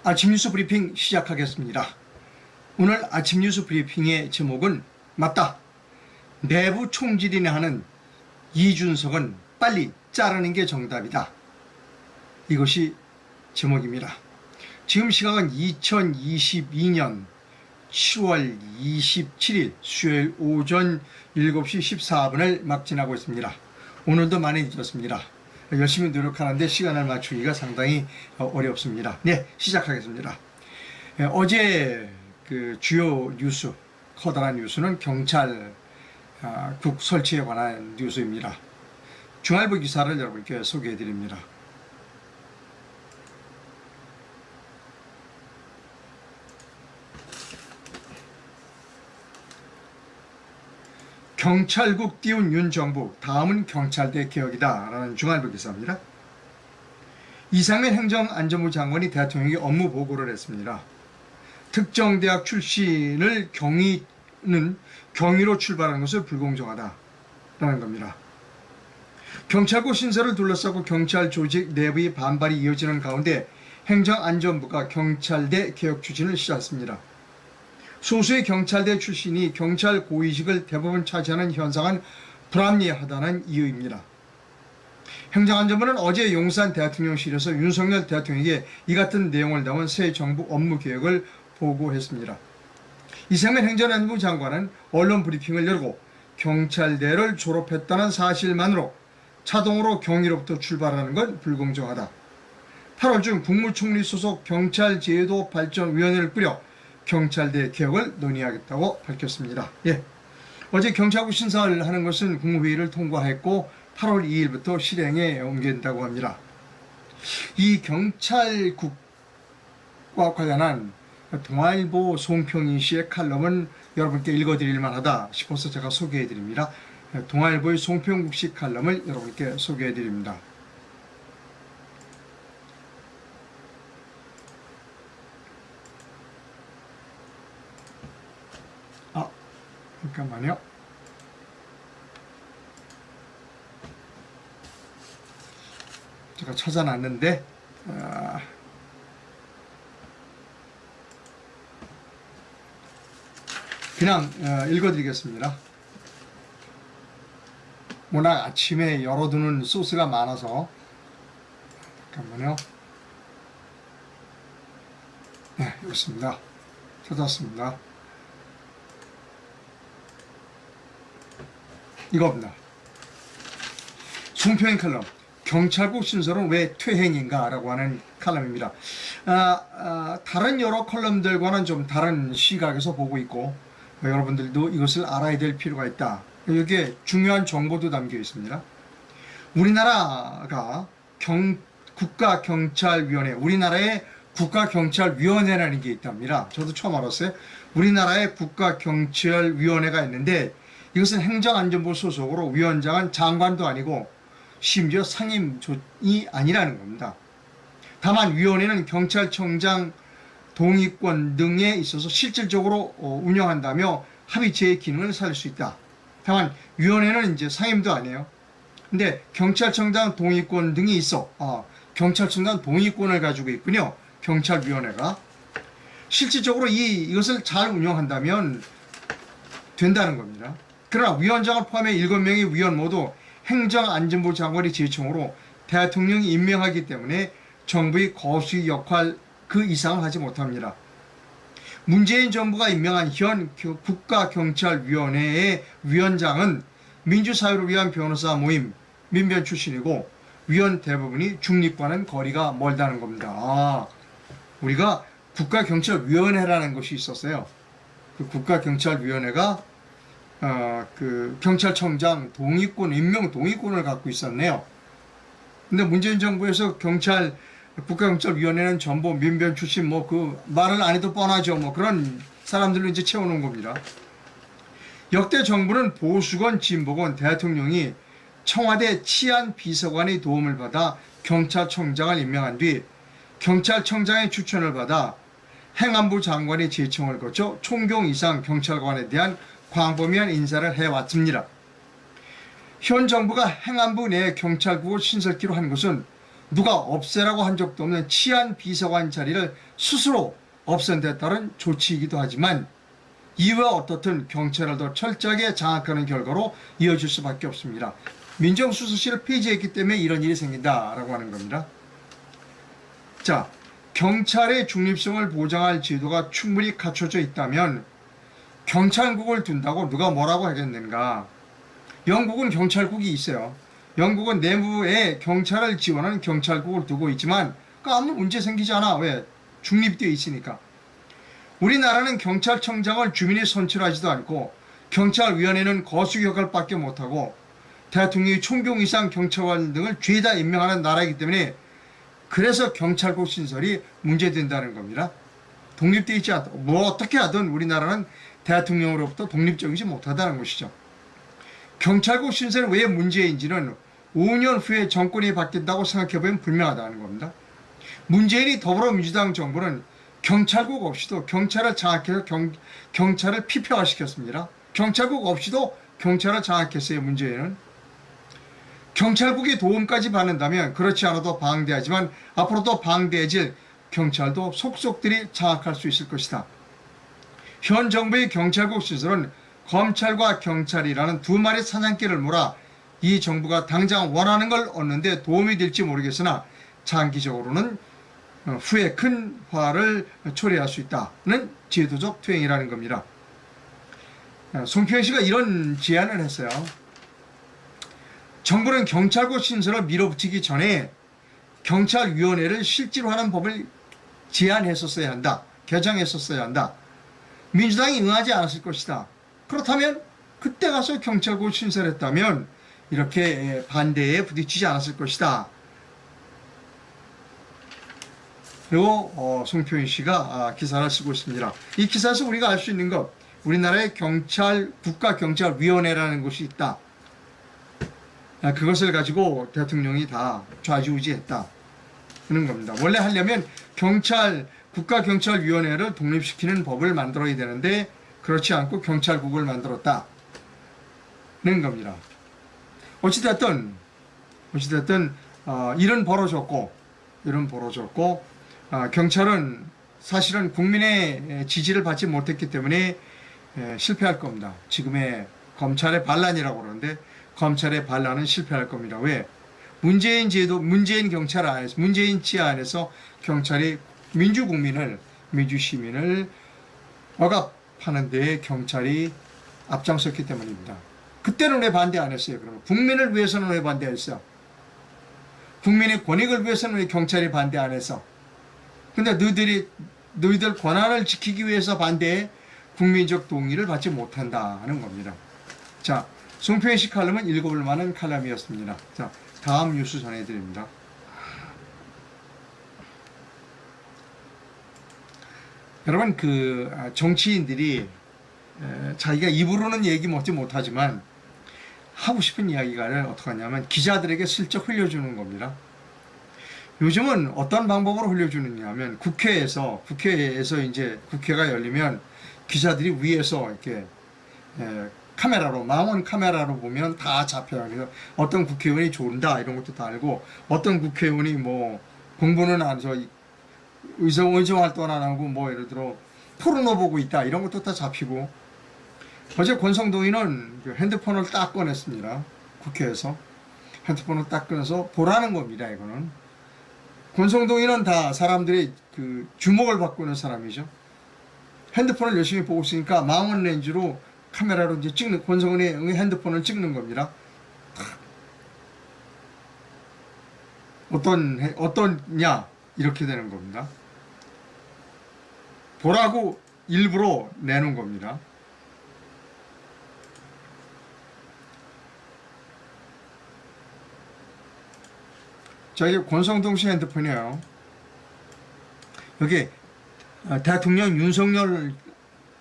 아침 뉴스 브리핑 시작하겠습니다. 오늘 아침 뉴스 브리핑의 제목은 맞다. 내부 총질이나 하는 이준석은 빨리 자르는 게 정답이다. 이것이 제목입니다. 지금 시각은 2022년 10월 27일 수요일 오전 7시 14분을 막 지나고 있습니다. 오늘도 많이 늦었습니다. 열심히 노력하는데 시간을 맞추기가 상당히 어렵습니다. 네, 시작하겠습니다. 어제 그 주요 뉴스, 커다란 뉴스는 경찰국 설치에 관한 뉴스입니다. 중앙일보 기사를 여러분께 소개해드립니다. 경찰국 띄운 윤 정부, 다음은 경찰대 개혁이다 라는 중앙일보 기사입니다. 이상민 행정안전부 장관이 대통령에게 업무 보고를 했습니다. 특정 대학 출신을 경위로 출발하는 것은 불공정하다라는 겁니다. 경찰국 신설을 둘러싸고 경찰 조직 내부의 반발이 이어지는 가운데 행정안전부가 경찰대 개혁 추진을 시작했습니다. 소수의 경찰대 출신이 경찰 고위직을 대부분 차지하는 현상은 불합리하다는 이유입니다. 행정안전부는 어제 용산 대통령실에서 윤석열 대통령에게 이 같은 내용을 담은 새 정부 업무 계획을 보고했습니다. 이상민 행정안전부 장관은 언론 브리핑을 열고 경찰대를 졸업했다는 사실만으로 자동으로 경위로부터 출발하는 건 불공정하다. 8월 중 국무총리 소속 경찰제도발전위원회를 꾸려 경찰대 개혁을 논의하겠다고 밝혔습니다. 예. 어제 경찰국 신설을 하는 것은 국무회의를 통과했고 8월 2일부터 실행에 옮긴다고 합니다. 이 경찰국과 관련한 동아일보 송평희 씨의 칼럼은 여러분께 읽어드릴 만하다 싶어서 제가 소개해드립니다. 동아일보의 송평국 씨 칼럼을 여러분께 소개해드립니다. 잠깐만요. 제가 찾아놨는데 그냥 읽어드리겠습니다. 워낙 아침에 열어두는 소스가 많아서 잠깐만요. 네, 여기 있습니다. 찾았습니다. 이겁니다. 송평의 칼럼, 경찰국 신설은 왜 퇴행인가 라고 하는 칼럼입니다. 다른 여러 칼럼들과는 좀 다른 시각에서 보고 있고 여러분들도 이것을 알아야 될 필요가 있다. 여기에 중요한 정보도 담겨 있습니다. 우리나라가 국가경찰위원회, 우리나라의 국가경찰위원회라는 게 있답니다. 저도 처음 알았어요. 우리나라의 국가경찰위원회가 있는데 이것은 행정안전부 소속으로 위원장은 장관도 아니고 심지어 상임이 아니라는 겁니다. 다만 위원회는 경찰청장 동의권 등에 있어서 실질적으로 운영한다며 합의체의 기능을 살릴 수 있다. 다만 위원회는 이제 상임도 아니에요. 근데 경찰청장 동의권 등이 있어. 경찰청장 동의권을 가지고 있군요. 경찰위원회가. 실질적으로 이것을 잘 운영한다면 된다는 겁니다. 그러나 위원장을 포함해 7명의 위원 모두 행정안전부 장관의 지휘청으로 대통령이 임명하기 때문에 정부의 거수의 역할 그 이상을 하지 못합니다. 문재인 정부가 임명한 현 국가경찰위원회의 위원장은 민주사회를 위한 변호사 모임 민변 출신이고 위원 대부분이 중립과는 거리가 멀다는 겁니다. 우리가 국가경찰위원회라는 것이 있었어요. 그 국가경찰위원회가 그 경찰청장 동의권, 임명 동의권을 갖고 있었네요. 근데 문재인 정부에서 국가경찰위원회는 전부 민변 출신 그 말을 안 해도 뻔하죠. 그런 사람들로 이제 채워놓은 겁니다. 역대 정부는 보수건 진보건 대통령이 청와대 치안비서관의 도움을 받아 경찰청장을 임명한 뒤 경찰청장의 추천을 받아 행안부 장관의 제청을 거쳐 총경 이상 경찰관에 대한 광범위한 인사를 해왔습니다. 현 정부가 행안부 내 경찰국을 신설키로 한 것은 누가 없애라고 한 적도 없는 치안 비서관 자리를 스스로 없앤 데 따른 조치이기도 하지만 이와 어떻든 경찰을 더 철저하게 장악하는 결과로 이어질 수밖에 없습니다. 민정수석실을 폐지했기 때문에 이런 일이 생긴다라고 하는 겁니다. 자, 경찰의 중립성을 보장할 제도가 충분히 갖춰져 있다면 경찰국을 둔다고 누가 뭐라고 하겠는가. 영국은 경찰국이 있어요. 영국은 내부에 경찰을 지원하는 경찰국을 두고 있지만 아무 문제 생기지 않아. 왜? 중립되어 있으니까. 우리나라는 경찰청장을 주민이 선출하지도 않고 경찰위원회는 거수 역할밖에 못하고 대통령이 총경 이상 경찰관 등을 죄다 임명하는 나라이기 때문에 그래서 경찰국 신설이 문제된다는 겁니다. 독립되어 있지 않다. 뭐 어떻게 하든 우리나라는 대통령으로부터 독립적이지 못하다는 것이죠. 경찰국 신설이 왜 문제인지는 5년 후에 정권이 바뀐다고 생각해보면 분명하다는 겁니다. 문재인이 더불어민주당 정부는 경찰국 없이도 경찰을 장악해서 경찰을 피폐화시켰습니다. 경찰국 없이도 경찰을 장악했어요. 문재인은. 경찰국의 도움까지 받는다면 그렇지 않아도 방대하지만 앞으로도 방대해질 경찰도 속속들이 장악할 수 있을 것이다. 현 정부의 경찰국 시설은 검찰과 경찰이라는 두 마리 사냥개를 몰아 이 정부가 당장 원하는 걸 얻는데 도움이 될지 모르겠으나 장기적으로는 후에 큰 화를 초래할 수 있다는 제도적 투행이라는 겁니다. 송표현 씨가 이런 제안을 했어요. 정부는 경찰국 신설을 밀어붙이기 전에 경찰위원회를 실제로 하는 법을 제안했었어야 한다. 개정했었어야 한다. 민주당이 응하지 않았을 것이다. 그렇다면 그때 가서 경찰국 신설했다면 이렇게 반대에 부딪히지 않았을 것이다. 그리고 송표인 씨가 기사를 쓰고 있습니다. 이 기사에서 우리가 알 수 있는 것, 우리나라의 국가경찰위원회라는 것이 있다. 그것을 가지고 대통령이 다 좌지우지했다 하는 겁니다. 원래 하려면 국가경찰위원회를 독립시키는 법을 만들어야 되는데 그렇지 않고 경찰국을 만들었다는 겁니다. 어찌됐든 일은 벌어졌고 경찰은 사실은 국민의 지지를 받지 못했기 때문에 실패할 겁니다. 지금의 검찰의 반란이라고 그러는데 검찰의 반란은 실패할 겁니다. 왜? 문재인 경찰 안에서, 문재인 지하 안에서 경찰이 민주시민을 억압하는 데에 경찰이 앞장섰기 때문입니다. 그때는 왜 반대 안 했어요? 그러면 국민을 위해서는 왜 반대 안 했어요? 국민의 권익을 위해서는 왜 경찰이 반대 안 했어? 근데 너희들 권한을 지키기 위해서 반대해 국민적 동의를 받지 못한다는 겁니다. 자, 송표현 씨 칼럼은 읽어볼 만한 칼럼이었습니다. 자, 다음 뉴스 전해드립니다. 여러분, 정치인들이 자기가 입으로는 얘기 못하지만 하고 싶은 이야기를 어떻게 하냐면 기자들에게 슬쩍 흘려주는 겁니다. 요즘은 어떤 방법으로 흘려주느냐 하면 국회에서 이제 국회가 열리면 기자들이 위에서 이렇게 망원 카메라로 보면 다 잡혀요. 그래서 어떤 국회의원이 좋은다 이런 것도 다 알고 어떤 국회의원이 뭐 공부는 안 해서 의정 활동 안 하고 뭐 예를 들어 포르노 보고 있다 이런 것도 다 잡히고 어제 권성동이는 핸드폰을 딱 꺼냈습니다. 국회에서 핸드폰을 딱 꺼내서 보라는 겁니다. 이거는 권성동이는 다 사람들의 주목을 받고 있는 사람이죠. 핸드폰을 열심히 보고 있으니까 망원 렌즈로 카메라로 이제 권성동의 핸드폰을 찍는 겁니다. 어떠냐 이렇게 되는 겁니다. 보라고 일부러 내놓은 겁니다. 자, 이게 권성동 씨 핸드폰이에요. 여기 대통령 윤석열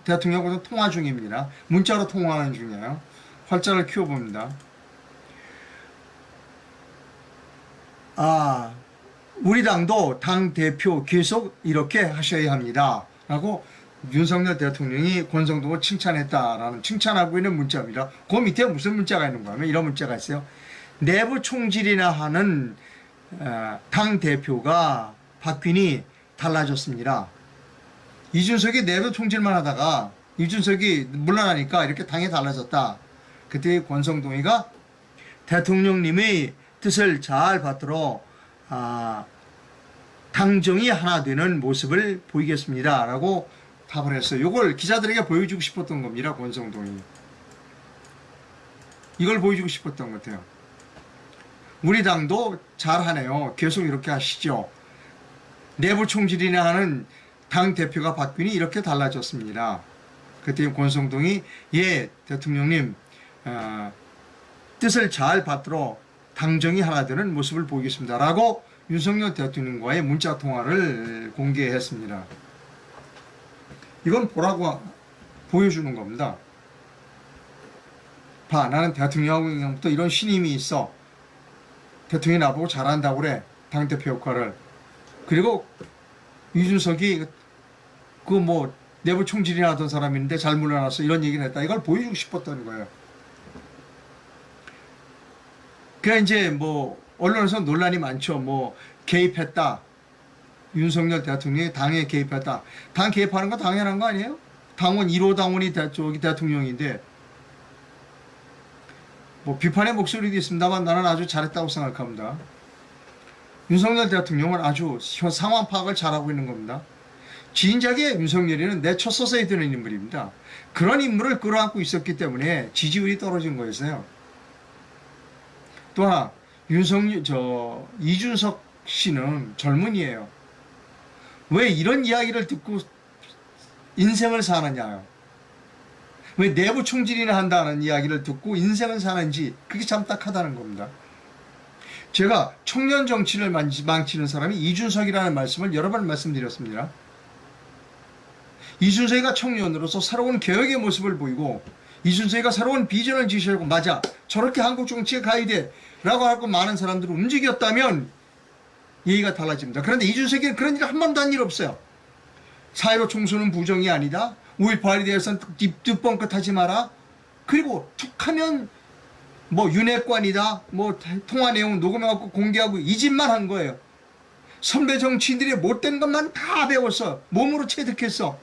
대통령하고 통화 중입니다. 문자로 통화하는 중이에요. 활자를 키워봅니다. 우리 당도 당 대표 계속 이렇게 하셔야 합니다. 라고 윤석열 대통령이 권성동을 칭찬하고 있는 문자입니다. 그 밑에 무슨 문자가 있는가 하면 이런 문자가 있어요. 내부 총질이나 하는 당 대표가 바뀌니 달라졌습니다. 이준석이 내부 총질만 하다가 이준석이 물러나니까 이렇게 당이 달라졌다. 그때 권성동이가 대통령님의 뜻을 잘 받들어 당정이 하나 되는 모습을 보이겠습니다. 라고 답을 했어요. 이걸 기자들에게 보여주고 싶었던 겁니다. 권성동이. 이걸 보여주고 싶었던 것 같아요. 우리 당도 잘하네요. 계속 이렇게 하시죠. 내부 총질이나 하는 당 대표가 바뀌니 이렇게 달라졌습니다. 그때 권성동이 예 대통령님 뜻을 잘 받들어 당정이 하나 되는 모습을 보이겠습니다. 라고 윤석열 대통령과의 문자통화를 공개했습니다. 이건 보라고 보여주는 겁니다. 봐, 나는 대통령부터 이런 신임이 있어. 대통령이 나보고 잘한다고 그래. 당대표 역할을. 그리고 이준석이 내부 총질이나 하던 사람인데 잘 물러났어. 이런 얘기를 했다. 이걸 보여주고 싶었던 거예요. 그러니까 이제 언론에서 논란이 많죠. 개입했다. 윤석열 대통령이 당에 개입했다. 당 개입하는 건 당연한 거 아니에요? 당원 1호 당원이 대통령인데 비판의 목소리도 있습니다만 나는 아주 잘했다고 생각합니다. 윤석열 대통령은 아주 상황 파악을 잘하고 있는 겁니다. 진작에 윤석열이는 내쫓아서야 되는 인물입니다. 그런 인물을 끌어안고 있었기 때문에 지지율이 떨어진 거였어요. 또 하나 이준석 씨는 젊은이에요. 왜 이런 이야기를 듣고 인생을 사느냐요. 왜 내부 총질이나 한다는 이야기를 듣고 인생을 사는지 그게 참 딱하다는 겁니다. 제가 청년 정치를 망치는 사람이 이준석이라는 말씀을 여러 번 말씀드렸습니다. 이준석이가 청년으로서 새로운 개혁의 모습을 보이고 이준석이가 새로운 비전을 지시하고 맞아 저렇게 한국 정치가 가야 돼 라고 하고 많은 사람들이 움직였다면 얘기가 달라집니다. 그런데 이준석이는 그런 일 한 번도 한 일 없어요. 4.15 총선은 부정이 아니다. 5.18에 대해서는 뒷번긋하지 마라. 그리고 툭하면 윤핵관이다. 통화 내용 녹음해갖고 공개하고 이 짓만 한 거예요. 선배 정치인들이 못된 것만 다 배웠어. 몸으로 체득했어.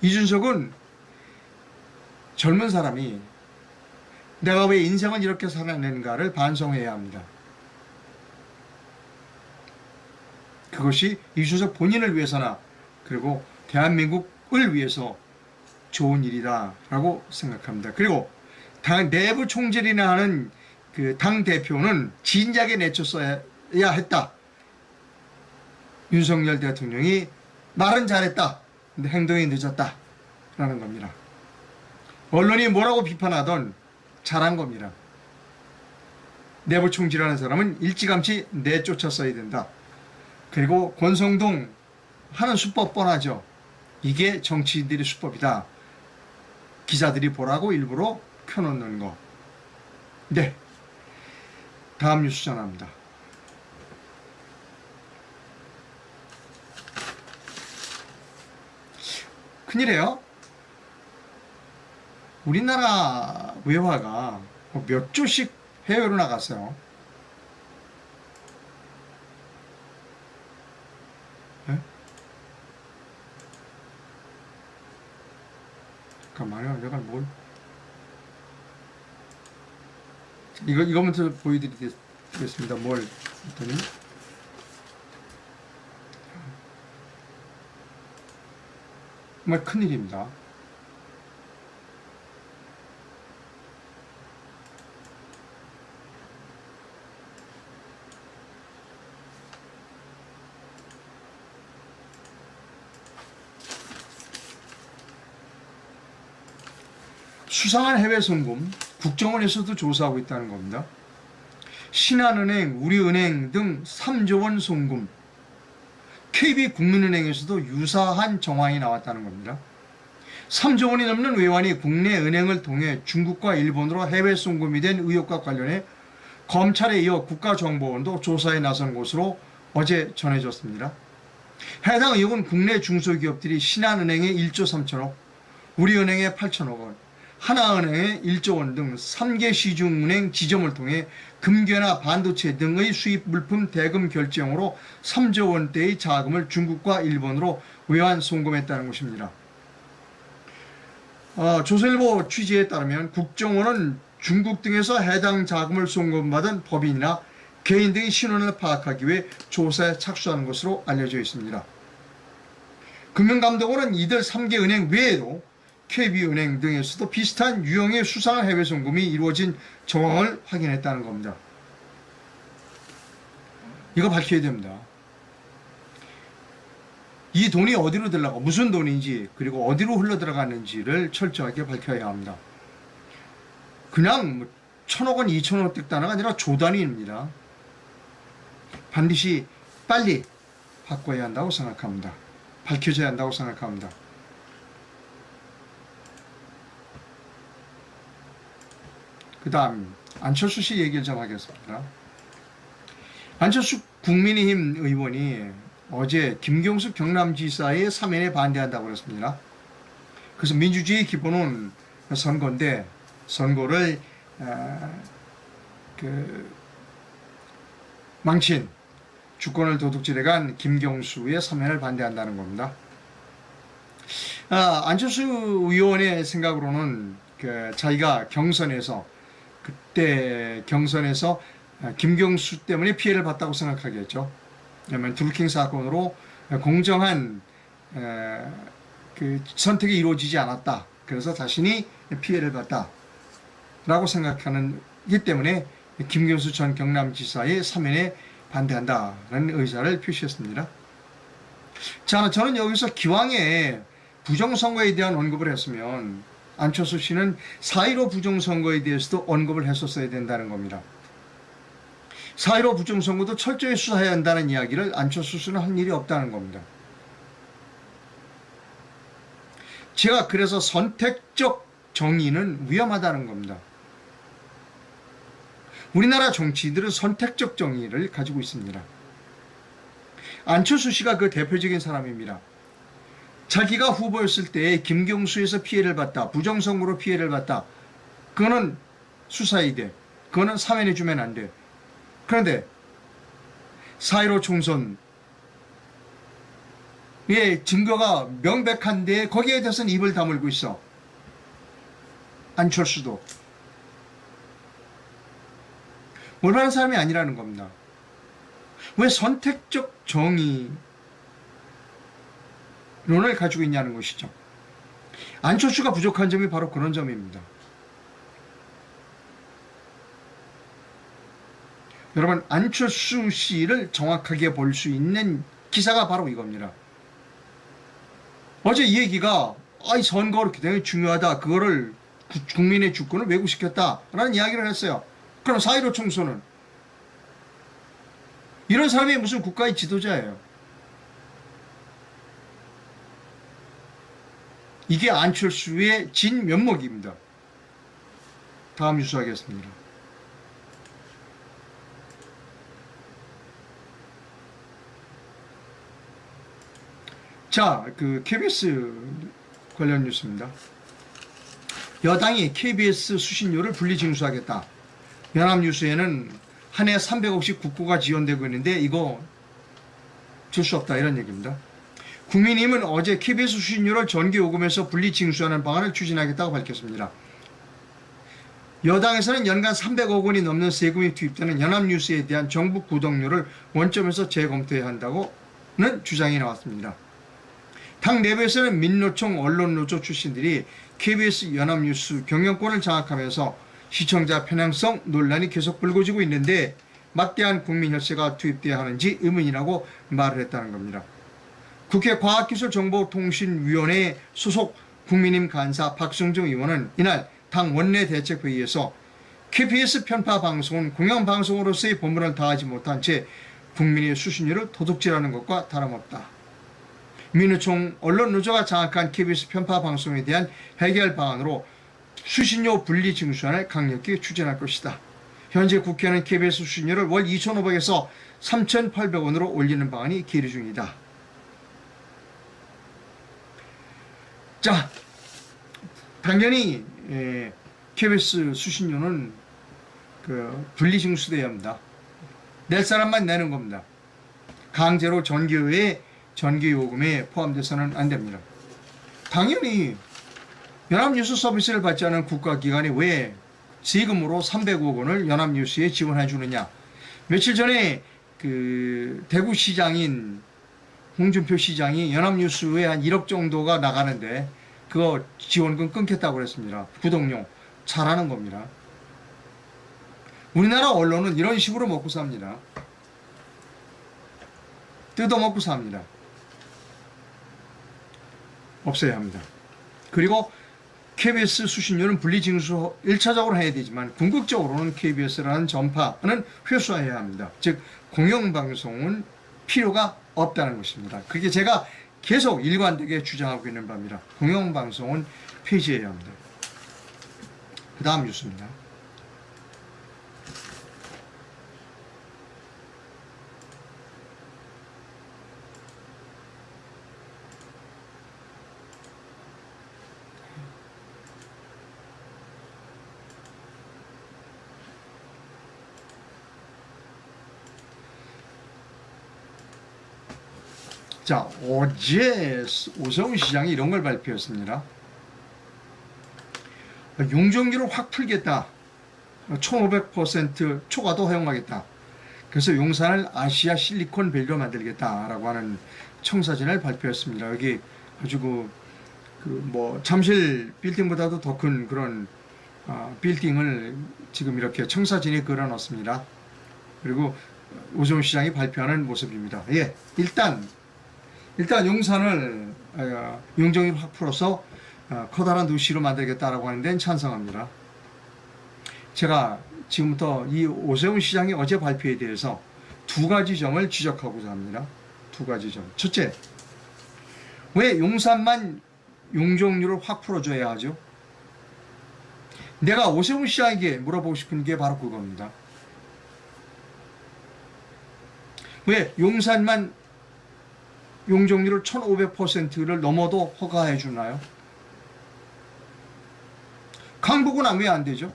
이준석은 젊은 사람이 내가 왜 인생을 이렇게 살아내는가를 반성해야 합니다. 그것이 이준석 본인을 위해서나 그리고 대한민국을 위해서 좋은 일이다 라고 생각합니다. 그리고 당 내부 총질이나 하는 당 대표는 진작에 내쫓아야 했다. 윤석열 대통령이 말은 잘했다. 근데 행동이 늦었다 라는 겁니다. 언론이 뭐라고 비판하던 잘한 겁니다. 내부 총질하는 사람은 일찌감치 내쫓았어야 된다. 그리고 권성동 하는 수법 뻔하죠. 이게 정치인들의 수법이다. 기자들이 보라고 일부러 켜놓는 거. 네. 다음 뉴스 전합니다. 큰일이에요. 우리나라 외화가 몇 조씩 해외로 나갔어요. 네? 잠깐만요. 내가 이거 먼저 보여드리겠습니다. 뭘 했더니 정말 큰일입니다. 수상한 해외 송금, 국정원에서도 조사하고 있다는 겁니다. 신한은행, 우리은행 등 3조 원 송금, KB국민은행에서도 유사한 정황이 나왔다는 겁니다. 3조 원이 넘는 외환이 국내 은행을 통해 중국과 일본으로 해외 송금이 된 의혹과 관련해 검찰에 이어 국가정보원도 조사에 나선 것으로 어제 전해졌습니다. 해당 의혹은 국내 중소기업들이 신한은행에 1조 3천억, 우리은행에 8천억 원, 하나은행의 1조 원 등 3개 시중은행 지점을 통해 금괴나 반도체 등의 수입 물품 대금 결제용으로 3조 원대의 자금을 중국과 일본으로 외환 송금했다는 것입니다. 조선일보 취재에 따르면 국정원은 중국 등에서 해당 자금을 송금받은 법인이나 개인 등의 신원을 파악하기 위해 조사에 착수하는 것으로 알려져 있습니다. 금융감독원은 이들 3개 은행 외에도 KB은행 등에서도 비슷한 유형의 수상한 해외 송금이 이루어진 정황을 확인했다는 겁니다. 이거 밝혀야 됩니다. 이 돈이 어디로 들어가고 무슨 돈인지 그리고 어디로 흘러들어가는지를 철저하게 밝혀야 합니다. 그냥 1,000억 원, 2,000억 단위가 아니라 조 단위입니다. 반드시 빨리 바꿔야 한다고 생각합니다. 밝혀져야 한다고 생각합니다. 그 다음 안철수 씨 얘기를 좀 하겠습니다. 안철수 국민의힘 의원이 어제 김경수 경남지사의 사면에 반대한다고 그랬습니다. 그래서 민주주의 기본은 선거인데 선거를 망친 주권을 도둑질해간 김경수의 사면을 반대한다는 겁니다. 안철수 의원의 생각으로는 자기가 그때 경선에서 김경수 때문에 피해를 봤다고 생각하겠죠. 왜냐하면 드루킹 사건으로 공정한 선택이 이루어지지 않았다. 그래서 자신이 피해를 봤다라고 생각하기 때문에 김경수 전 경남지사의 사면에 반대한다라는 의사를 표시했습니다. 자, 저는 여기서 기왕에 부정선거에 대한 언급을 했으면 안철수 씨는 4.15 부정선거에 대해서도 언급을 했었어야 된다는 겁니다. 4.15 부정선거도 철저히 수사해야 한다는 이야기를 안철수 씨는 한 일이 없다는 겁니다. 제가 그래서 선택적 정의는 위험하다는 겁니다. 우리나라 정치인들은 선택적 정의를 가지고 있습니다. 안철수 씨가 그 대표적인 사람입니다. 자기가 후보였을 때 김경수에서 피해를 봤다. 부정선거로 피해를 봤다. 그거는 수사해야 돼. 그거는 사면해주면 안 돼. 그런데 4.15 총선의 증거가 명백한데 거기에 대해서는 입을 다물고 있어. 안철수도. 올바른 사람이 아니라는 겁니다. 왜 선택적 정의론을 가지고 있냐는 것이죠. 안철수가 부족한 점이 바로 그런 점입니다. 여러분, 안철수 씨를 정확하게 볼 수 있는 기사가 바로 이겁니다. 어제 이 얘기가 선거가 굉장히 중요하다. 그거를 국민의 주권을 왜곡시켰다라는 이야기를 했어요. 그럼 4.15 총선은 이런 사람이 무슨 국가의 지도자예요. 이게 안철수의 진면목입니다. 다음 뉴스 하겠습니다. 자, KBS 관련 뉴스입니다. 여당이 KBS 수신료를 분리징수하겠다. 연합뉴스에는 한 해 300억씩 국고가 지원되고 있는데 이거 줄 수 없다 이런 얘기입니다. 국민의힘은 어제 KBS 수신료를 전기요금에서 분리징수하는 방안을 추진하겠다고 밝혔습니다. 여당에서는 연간 300억 원이 넘는 세금이 투입되는 연합뉴스에 대한 정부 구독료를 원점에서 재검토해야 한다고는 주장이 나왔습니다. 당 내부에서는 민노총 언론노조 출신들이 KBS 연합뉴스 경영권을 장악하면서 시청자 편향성 논란이 계속 불거지고 있는데 막대한 국민 혈세가 투입돼야 하는지 의문이라고 말을 했다는 겁니다. 국회 과학기술정보통신위원회 소속 국민의힘 간사 박성중 의원은 이날 당 원내대책회의에서 KBS 편파 방송은 공영방송으로서의 본분을 다하지 못한 채 국민의 수신료를 도둑질하는 것과 다름없다. 민노총 언론노조가 장악한 KBS 편파 방송에 대한 해결 방안으로 수신료 분리 징수안을 강력히 추진할 것이다. 현재 국회는 KBS 수신료를 월 2,500에서 3,800원으로 올리는 방안이 계류 중이다. 자, 당연히 KBS 수신료는 그 분리징수돼야 합니다. 낼 사람만 내는 겁니다. 강제로 전기요금에 포함돼서는 안 됩니다. 당연히 연합뉴스 서비스를 받지 않은 국가기관이 왜 세금으로 300억 원을 연합뉴스에 지원해 주느냐. 며칠 전에 그 대구시장인 홍준표 시장이 연합뉴스에 한 1억 정도가 나가는데 그거 지원금 끊겠다고 그랬습니다. 구독료. 잘하는 겁니다. 우리나라 언론은 이런 식으로 먹고 삽니다. 뜯어먹고 삽니다. 없어야 합니다. 그리고 KBS 수신료는 분리징수 1차적으로 해야 되지만 궁극적으로는 KBS라는 전파는 회수해야 합니다. 즉 공영방송은 필요가 없다는 것입니다. 그게 제가 계속 일관되게 주장하고 있는 바입니다. 공영방송은 폐지해야 합니다. 그 다음 뉴스입니다. 자, 어제 오세훈 시장이 이런 걸 발표했습니다. 용적률을 확 풀겠다. 1500% 초과도 허용하겠다. 그래서 용산을 아시아 실리콘밸리로 만들겠다라고 하는 청사진을 발표했습니다. 여기 아주 뭐 잠실 빌딩보다도 더 큰 그런 빌딩을 지금 이렇게 청사진에 그려놨습니다. 그리고 오세훈 시장이 발표하는 모습입니다. 예, 일단 용산을 용적률 확 풀어서 커다란 도시로 만들겠다라고 하는 데는 찬성합니다. 제가 지금부터 이 오세훈 시장이 어제 발표에 대해서 두 가지 점을 지적하고자 합니다. 두 가지 점. 첫째, 왜 용산만 용적률을 확 풀어줘야 하죠? 내가 오세훈 시장에게 물어보고 싶은 게 바로 그겁니다. 왜 용산만 용적률을 1500%를 넘어도 허가해 주나요? 강북은 왜 안 되죠?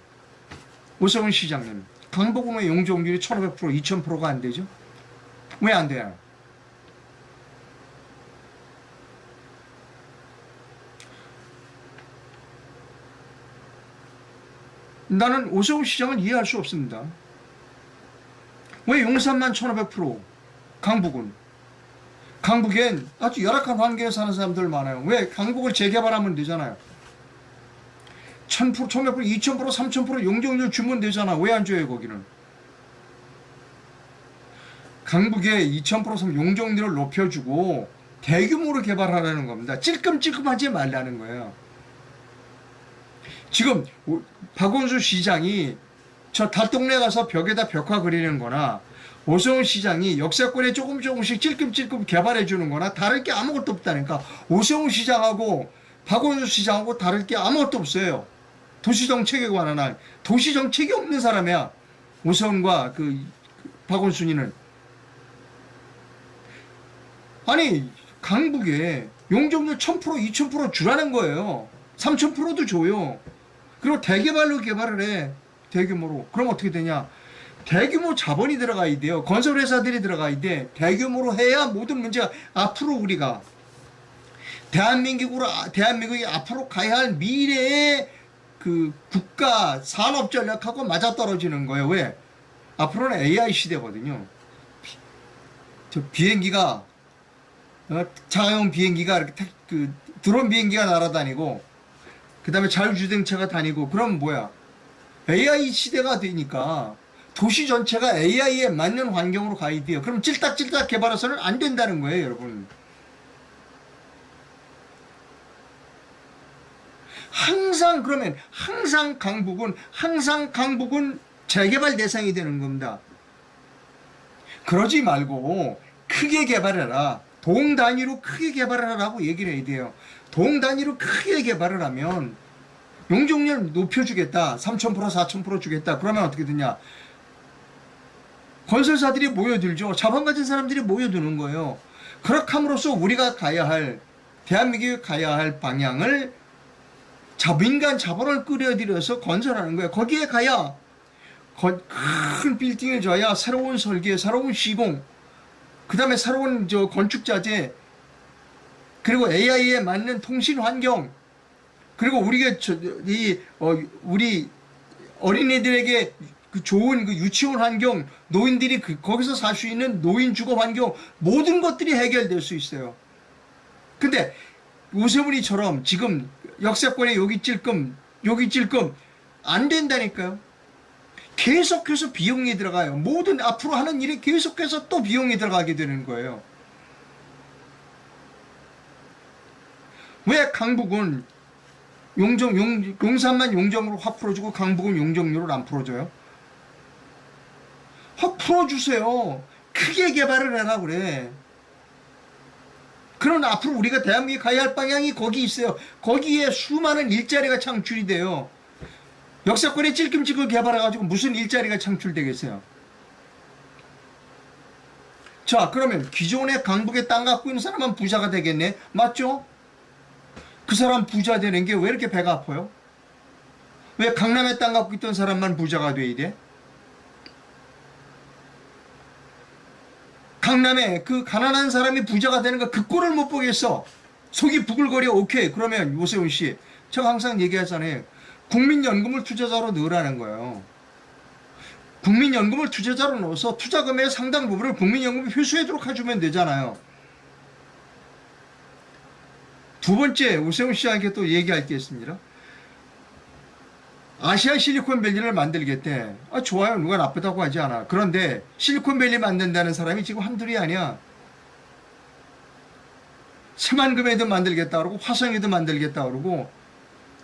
오세훈 시장님, 강북은 왜 용적률이 1500%, 2000%가 안 되죠? 왜 안 돼요? 나는 오세훈 시장은 이해할 수 없습니다. 왜 용산만 1500%, 강북엔 아주 열악한 환경에 사는 사람들 많아요. 왜 강북을 재개발하면 되잖아요. 1000%, 1100%, 2000%, 3000% 용적률 주면 되잖아. 왜 안 줘요, 거기는? 강북에 2000% 용적률을 높여주고 대규모로 개발하라는 겁니다. 찔끔찔끔하지 말라는 거예요. 지금 박원순 시장이 저 달동네 가서 벽에다 벽화 그리는 거나 오세훈 시장이 역세권에 조금씩 찔끔찔끔 개발해 주는 거나 다를 게 아무것도 없다니까. 오세훈 시장하고 박원순 시장하고 다를 게 아무것도 없어요. 도시정책에 관한 한. 도시정책이 없는 사람이야. 오세훈과 박원순이는. 아니 강북에 용적률 1000%, 2000% 주라는 거예요. 3000%도 줘요. 그리고 대개발로 개발을 해. 대규모로. 그럼 어떻게 되냐. 대규모 자본이 들어가야 돼요. 건설회사들이 들어가야 돼. 대규모로 해야 모든 문제가 앞으로 우리가 대한민국이 앞으로 가야 할 미래의 국가 산업 전략하고 맞아떨어지는 거예요. 왜? 앞으로는 AI 시대거든요. 저 비행기가 자가용 비행기가 이렇게 드론 비행기가 날아다니고 그 다음에 자율주행차가 다니고 그럼 뭐야? AI 시대가 되니까 도시 전체가 AI에 맞는 환경으로 가야 돼요. 그럼 찔딱찔딱 개발해서는 안 된다는 거예요, 여러분. 항상 강북은 재개발 대상이 되는 겁니다. 그러지 말고 크게 개발해라. 동 단위로 크게 개발을 하라고 얘기를 해야 돼요. 동 단위로 크게 개발을 하면 용적률 높여주겠다. 3000%, 4000% 주겠다. 그러면 어떻게 되냐? 건설사들이 모여들죠. 자본 가진 사람들이 모여드는 거예요. 그렇게 함으로써 우리가 대한민국이 가야 할 방향을 민간 자본을 끌어들여서 건설하는 거예요. 거기에 가야 큰 빌딩을 줘야 새로운 설계, 새로운 시공, 그 다음에 새로운 건축 자재, 그리고 AI에 맞는 통신 환경, 그리고 우리 어린이들에게 그 좋은 그 유치원 환경, 노인들이 거기서 살 수 있는 노인 주거 환경, 모든 것들이 해결될 수 있어요. 근데 오세훈이처럼 지금 역세권에 여기 찔끔 안 된다니까요. 계속해서 비용이 들어가요. 모든 앞으로 하는 일에 계속해서 또 비용이 들어가게 되는 거예요. 왜 강북은 용산만 용적으로 확 풀어주고 강북은 용적률을 안 풀어줘요? 확 풀어주세요. 크게 개발을 해라 그래. 그런 앞으로 우리가 대한민국이 가야 할 방향이 거기 있어요. 거기에 수많은 일자리가 창출이 돼요. 역사권에 찔끔찔끔 개발해가지고 무슨 일자리가 창출되겠어요? 자, 그러면 기존에 강북에 땅 갖고 있는 사람만 부자가 되겠네? 맞죠? 그 사람 부자 되는 게 왜 이렇게 배가 아파요? 왜 강남에 땅 갖고 있던 사람만 부자가 돼야 돼? 강남에 그 가난한 사람이 부자가 되는 거 그 꼴을 못 보겠어. 속이 부글거려. 오케이. 그러면 오세훈 씨, 제가 항상 얘기하잖아요. 국민연금을 투자자로 넣으라는 거예요. 국민연금을 투자자로 넣어서 투자금의 상당 부분을 국민연금에 회수하도록 해주면 되잖아요. 두 번째, 오세훈 씨에게 또 얘기할 게 있습니다. 아시아 실리콘밸리를 만들겠대. 아, 좋아요. 누가 나쁘다고 하지 않아. 그런데 실리콘밸리 만든다는 사람이 지금 한둘이 아니야. 새만금에도 만들겠다 그러고 화성에도 만들겠다 그러고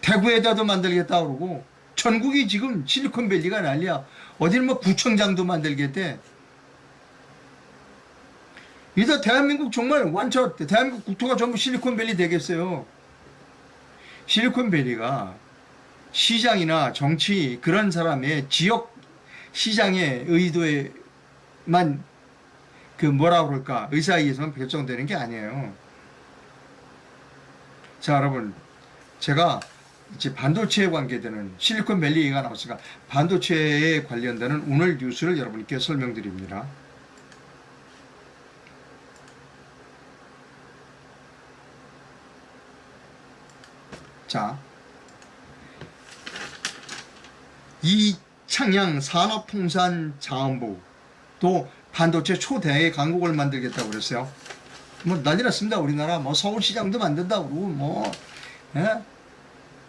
대구에다도 만들겠다 그러고 전국이 지금 실리콘밸리가 난리야. 어디는 뭐 구청장도 만들겠대. 이제 대한민국 정말 완전 대한민국 국토가 전부 실리콘밸리 되겠어요. 실리콘밸리가 시장이나 정치 그런 사람의 지역 시장의 의도에만 그 뭐라 그럴까 의사이에서만 결정되는 게 아니에요. 자, 여러분, 제가 이제 반도체에 관계되는 실리콘밸리가 나왔으니까 반도체에 관련되는 오늘 뉴스를 여러분께 설명드립니다. 자, 이창양 산업통상자원부도 반도체 초대의 강국을 만들겠다고 그랬어요. 뭐 난리 났습니다. 우리나라 뭐 서울시장도 만든다고 그러고 뭐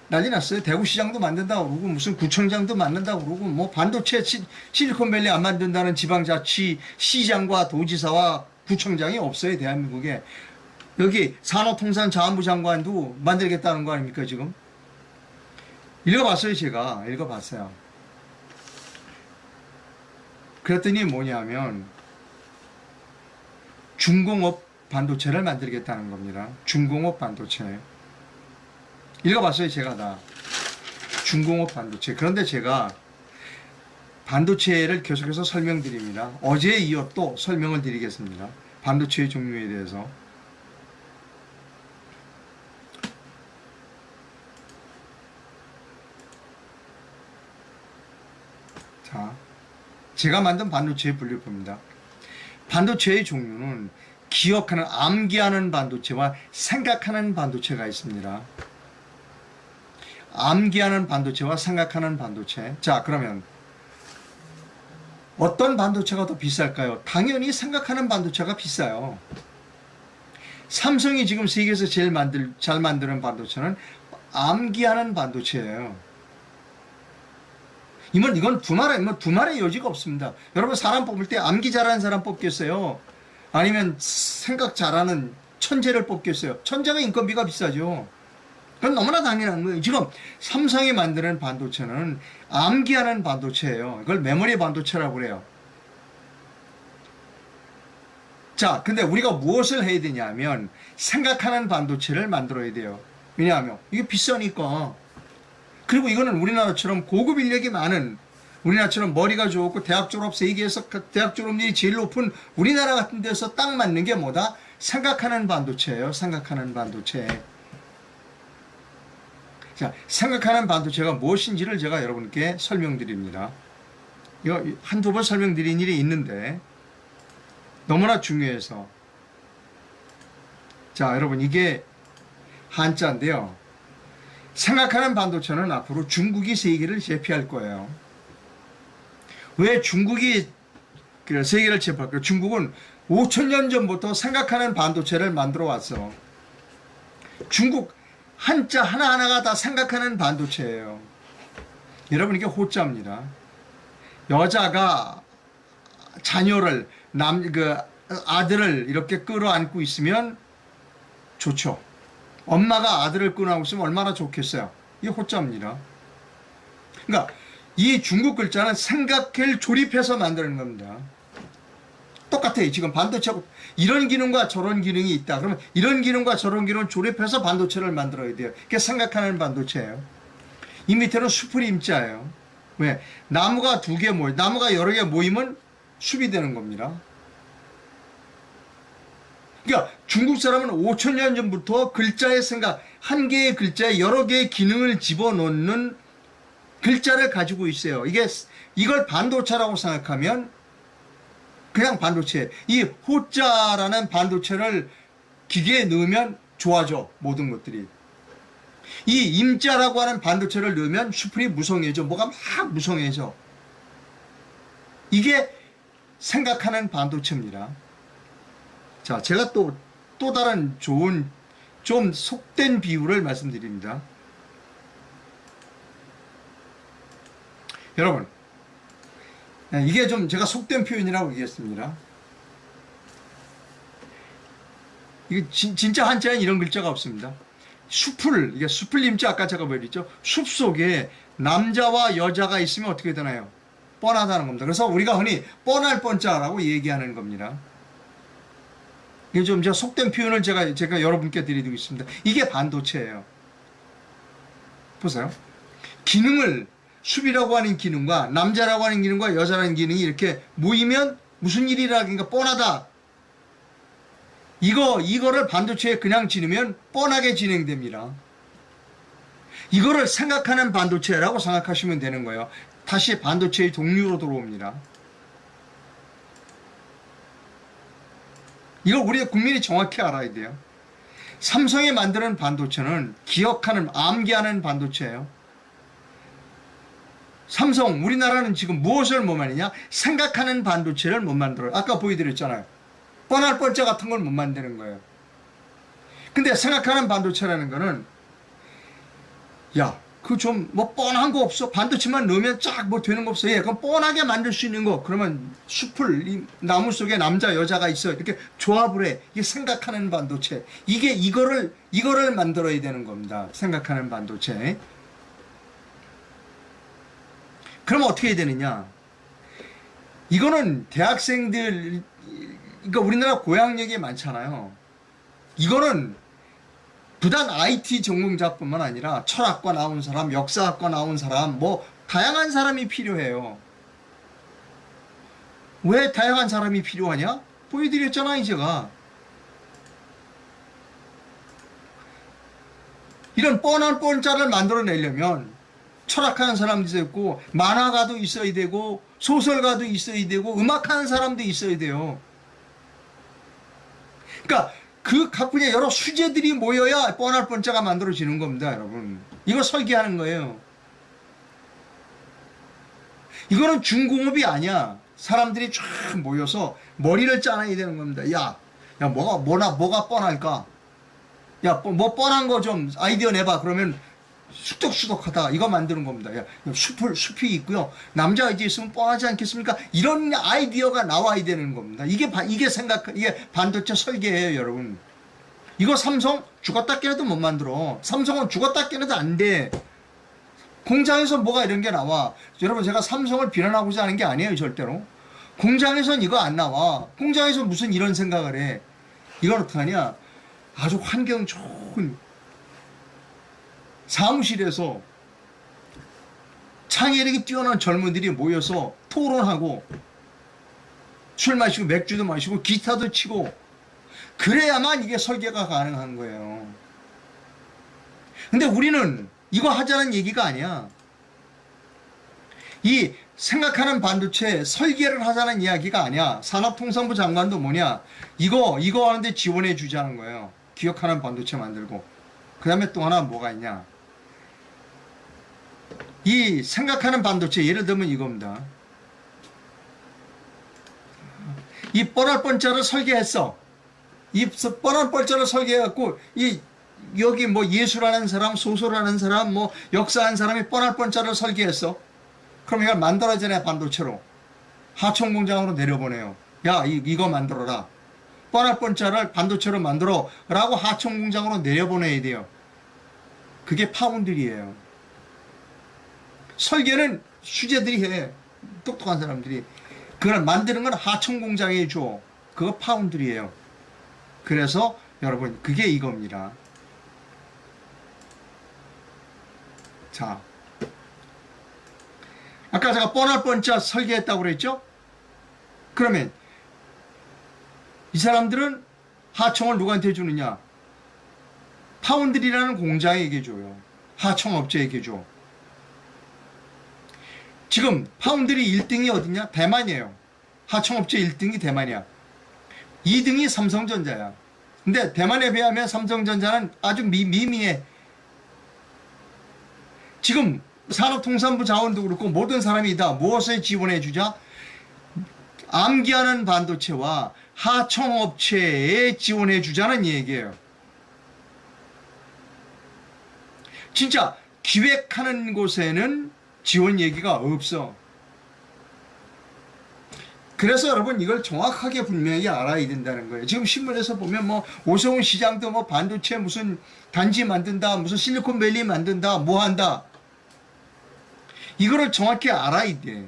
난리 났어요. 대구시장도 만든다고 그러고 무슨 구청장도 만든다고 그러고 뭐 반도체 실리콘밸리 안 만든다는 지방자치 시장과 도지사와 구청장이 없어요. 대한민국에. 여기 산업통상자원부 장관도 만들겠다는 거 아닙니까 지금? 읽어봤어요. 제가 읽어봤어요. 그랬더니 뭐냐면 중공업 반도체를 만들겠다는 겁니다. 중공업 반도체. 읽어봤어요. 제가 다. 중공업 반도체. 그런데 제가 반도체를 계속해서 설명드립니다. 어제에 이어 또 설명을 드리겠습니다. 반도체의 종류에 대해서. 자, 제가 만든 반도체의 분류표입니다. 반도체의 종류는 기억하는, 암기하는 반도체와 생각하는 반도체가 있습니다. 암기하는 반도체와 생각하는 반도체. 자, 그러면 어떤 반도체가 더 비쌀까요? 당연히 생각하는 반도체가 비싸요. 삼성이 지금 세계에서 제일 잘 만드는 반도체는 암기하는 반도체예요. 이건 두말의 여지가 없습니다. 여러분, 사람 뽑을 때 암기 잘하는 사람 뽑겠어요? 아니면 생각 잘하는 천재를 뽑겠어요? 천재가 인건비가 비싸죠. 그건 너무나 당연한 거예요. 지금 삼성이 만드는 반도체는 암기하는 반도체예요. 이걸 메모리 반도체라고 그래요. 자, 근데 우리가 무엇을 해야 되냐면 생각하는 반도체를 만들어야 돼요. 왜냐하면 이게 비싸니까. 그리고 이거는 우리나라처럼 고급 인력이 많은, 우리나라처럼 머리가 좋고 대학 졸업, 세계에서 대학 졸업률이 제일 높은 우리나라 같은 데서 딱 맞는 게 뭐다? 생각하는 반도체예요. 생각하는 반도체. 자, 생각하는 반도체가 무엇인지를 제가 여러분께 설명드립니다. 이거 한두 번 설명드린 일이 있는데 너무나 중요해서. 자, 여러분, 이게 한자인데요. 생각하는 반도체는 앞으로 중국이 세계를 제패할 거예요. 왜 중국이 세계를 제패할까요? 중국은 5,000년 전부터 생각하는 반도체를 만들어 왔어. 중국 한자 하나하나가 다 생각하는 반도체예요. 여러분, 이게 호자입니다. 여자가 자녀를, 아들을 이렇게 끌어안고 있으면 좋죠. 엄마가 아들을 끌어안고 있으면 얼마나 좋겠어요. 이게 호자입니다. 그러니까 이 중국 글자는 생각을 조립해서 만드는 겁니다. 똑같아요. 지금 반도체하고 이런 기능과 저런 기능이 있다. 그러면 이런 기능과 저런 기능을 조립해서 반도체를 만들어야 돼요. 그게 생각하는 반도체예요. 이 밑에는 숲을 임자예요. 왜? 나무가 두 개 나무가 여러 개 모이면 숲이 되는 겁니다. 그러니까 중국 사람은 5,000년 전부터 글자의 생각, 한 개의 글자에 여러 개의 기능을 집어넣는 글자를 가지고 있어요. 이걸 반도체라고 생각하면 그냥 반도체. 이 호자라는 반도체를 기계에 넣으면 좋아져, 모든 것들이. 이 임자라고 하는 반도체를 넣으면 슈플이 무성해져. 뭐가 막 무성해져. 이게 생각하는 반도체입니다. 자, 제가 또 다른 좋은, 좀 속된 비유를 말씀드립니다. 여러분, 이게 좀 제가 속된 표현이라고 얘기했습니다. 이게 진짜 한자엔 이런 글자가 없습니다. 이게 숲을 임자 아까 제가 말했죠. 숲 속에 남자와 여자가 있으면 어떻게 되나요? 뻔하다는 겁니다. 그래서 우리가 흔히 뻔할 뻔자라고 얘기하는 겁니다. 이게 좀 제가 속된 표현을 제가 여러분께 드리고 있습니다. 이게 반도체예요. 보세요. 기능을, 숲이라고 하는 기능과 남자라고 하는 기능과 여자라는 기능이 이렇게 모이면 무슨 일이라든가 뻔하다. 이거를 반도체에 그냥 지르면 뻔하게 진행됩니다. 이거를 생각하는 반도체라고 생각하시면 되는 거예요. 다시 반도체의 동류로 들어옵니다. 이걸 우리 국민이 정확히 알아야 돼요. 삼성이 만드는 반도체는 암기하는 반도체예요. 삼성, 우리나라는 지금 무엇을 못 만드냐? 생각하는 반도체를 못 만들어요. 아까 보여드렸잖아요. 뻔할 뻔자 같은 걸 못 만드는 거예요. 근데 생각하는 반도체라는 거는, 야, 뭐 뻔한 거 없어? 반도체만 넣으면 쫙 뭐 되는 거 없어? 예, 그럼 뻔하게 만들 수 있는 거. 그러면 이 나무 속에 남자, 여자가 있어. 이렇게 조합을 해. 이게 생각하는 반도체. 이거를 만들어야 되는 겁니다. 생각하는 반도체. 그럼 어떻게 해야 되느냐? 이거는 대학생들, 그러니까 우리나라 고학력이 많잖아요. 이거는 부단 IT 전공자뿐만 아니라 철학과 나온 사람, 역사학과 나온 사람, 뭐 다양한 사람이 필요해요. 왜 다양한 사람이 필요하냐? 보여드렸잖아요, 제가. 이런 뻔한 뻔자를 만들어내려면 철학하는 사람도 있어야 되고, 만화가도 있어야 되고, 소설가도 있어야 되고, 음악하는 사람도 있어야 돼요. 그러니까 그 각분야 여러 수제들이 모여야 뻔할 뻔자가 만들어지는 겁니다, 여러분. 이거 설계하는 거예요. 이거는 중공업이 아니야. 사람들이 쫙 모여서 머리를 짜놔야 되는 겁니다. 야, 뭐가 뻔할까? 야, 뭐 뻔한 거 좀 아이디어 내봐. 그러면 수덕수덕하다. 이거 만드는 겁니다. 야, 숲이 있고요. 남자 아이디어 있으면 뻔하지 않겠습니까? 이런 아이디어가 나와야 되는 겁니다. 이게 반도체 설계예요, 여러분. 이거 삼성 죽었다 깨어도 못 만들어. 삼성은 죽었다 깨어도 안 돼. 공장에서 뭐가 이런 게 나와. 여러분, 제가 삼성을 비난하고자 하는 게 아니에요, 절대로. 공장에선 이거 안 나와. 공장에서 무슨 이런 생각을 해. 이건 어떡하냐? 아주 환경 좋은 사무실에서 창의력이 뛰어난 젊은들이 모여서 토론하고 술 마시고 맥주도 마시고 기타도 치고 그래야만 이게 설계가 가능한 거예요. 근데 우리는 이거 하자는 얘기가 아니야. 이 생각하는 반도체 설계를 하자는 이야기가 아니야. 산업통상부 장관도 뭐냐, 이거 하는데 지원해 주자는 거예요. 기억하는 반도체 만들고. 그 다음에 또 하나 뭐가 있냐, 이 생각하는 반도체, 예를 들면 이겁니다. 이 뻔할 뻔짜를 설계했어. 이 뻔한 뻔짜를 설계해갖고, 여기 뭐 예술하는 사람, 소설하는 사람, 뭐 역사하는 사람이 뻔할 뻔짜를 설계했어. 그럼 이걸 만들어야잖아요, 반도체로. 하청 공장으로 내려보내요. 야, 이거 만들어라. 뻔할 뻔짜를 반도체로 만들어. 라고 하청 공장으로 내려보내야 돼요. 그게 파운드리예요. 설계는 수재들이 해. 똑똑한 사람들이. 그걸 만드는 건 하청 공장에 줘. 그거 파운드리예요. 그래서 여러분, 그게 이겁니다. 자, 아까 제가 뻔할 뻔짜 설계했다고 그랬죠? 그러면 이 사람들은 하청을 누구한테 주느냐? 파운드리라는 공장에게 줘요. 하청업체에게 줘. 지금 파운드리 1등이 어디냐? 대만이에요. 하청업체 1등이 대만이야. 2등이 삼성전자야. 근데 대만에 비하면 삼성전자는 아주 미미해. 지금 산업통상부 자원도 그렇고 모든 사람이 다 무엇에 지원해 주자? 암기하는 반도체와 하청업체에 지원해 주자는 얘기예요. 진짜 기획하는 곳에는 지원 얘기가 없어. 그래서 여러분, 이걸 정확하게 분명히 알아야 된다는 거예요. 지금 신문에서 보면 뭐 오세훈 시장도 뭐 반도체 무슨 단지 만든다, 무슨 실리콘밸리 만든다, 뭐 한다. 이거를 정확히 알아야 돼.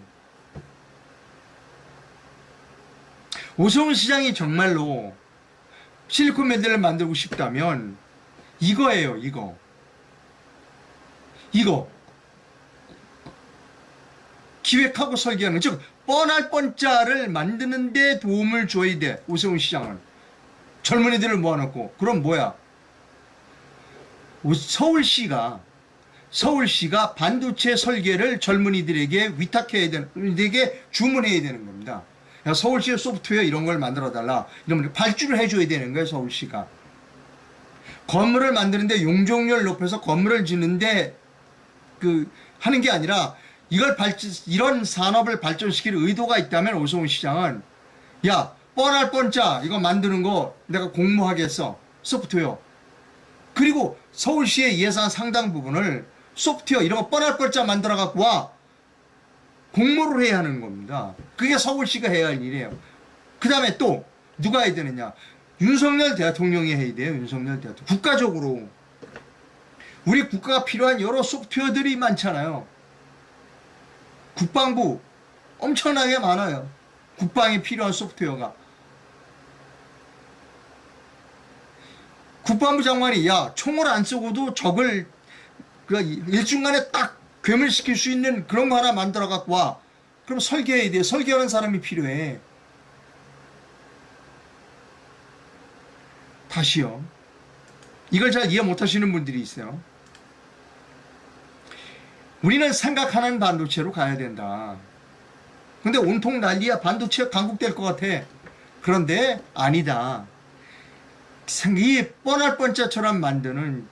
오세훈 시장이 정말로 실리콘밸리를 만들고 싶다면 이거예요, 이거. 기획하고 설계하는, 즉 뻔할 뻔짜를 만드는 데 도움을 줘야 돼. 오세훈 시장은 젊은이들을 모아놓고. 그럼 뭐야, 서울시가 반도체 설계를 젊은이들에게 위탁해야 되는, 이들에게 주문해야 되는 겁니다. 야, 서울시의 소프트웨어 이런 걸 만들어 달라, 이러면 발주를 해줘야 되는 거예요. 서울시가 건물을 만드는데 용적률을 높여서 건물을 짓는데 하는 게 아니라, 이런 산업을 발전시킬 의도가 있다면 오세훈 시장은, 야, 뻔할 뻔짜 이거 만드는 거 내가 공모하겠어, 소프트웨어. 그리고 서울시의 예산 상당 부분을 소프트웨어 이런 거 뻔할 뻔짜 만들어 갖고 와, 공모를 해야 하는 겁니다. 그게 서울시가 해야 할 일이에요. 그 다음에 또 누가 해야 되느냐? 윤석열 대통령이 해야 돼요. 윤석열 대통령. 국가적으로 우리 국가가 필요한 여러 소프트웨어들이 많잖아요. 국방부 엄청나게 많아요. 국방에 필요한 소프트웨어가. 국방부 장관이, 야, 총을 안 쏘고도 적을 일중간에 딱 괴멸시킬 수 있는 그런 거 하나 만들어 갖고 와. 그럼 설계해야 돼. 설계하는 사람이 필요해. 다시요. 이걸 잘 이해 못 하시는 분들이 있어요. 우리는 생각하는 반도체로 가야 된다. 근데 온통 난리야. 반도체가 강국될 것 같아. 그런데 아니다. 이 뻔할 뻔짜처럼 만드는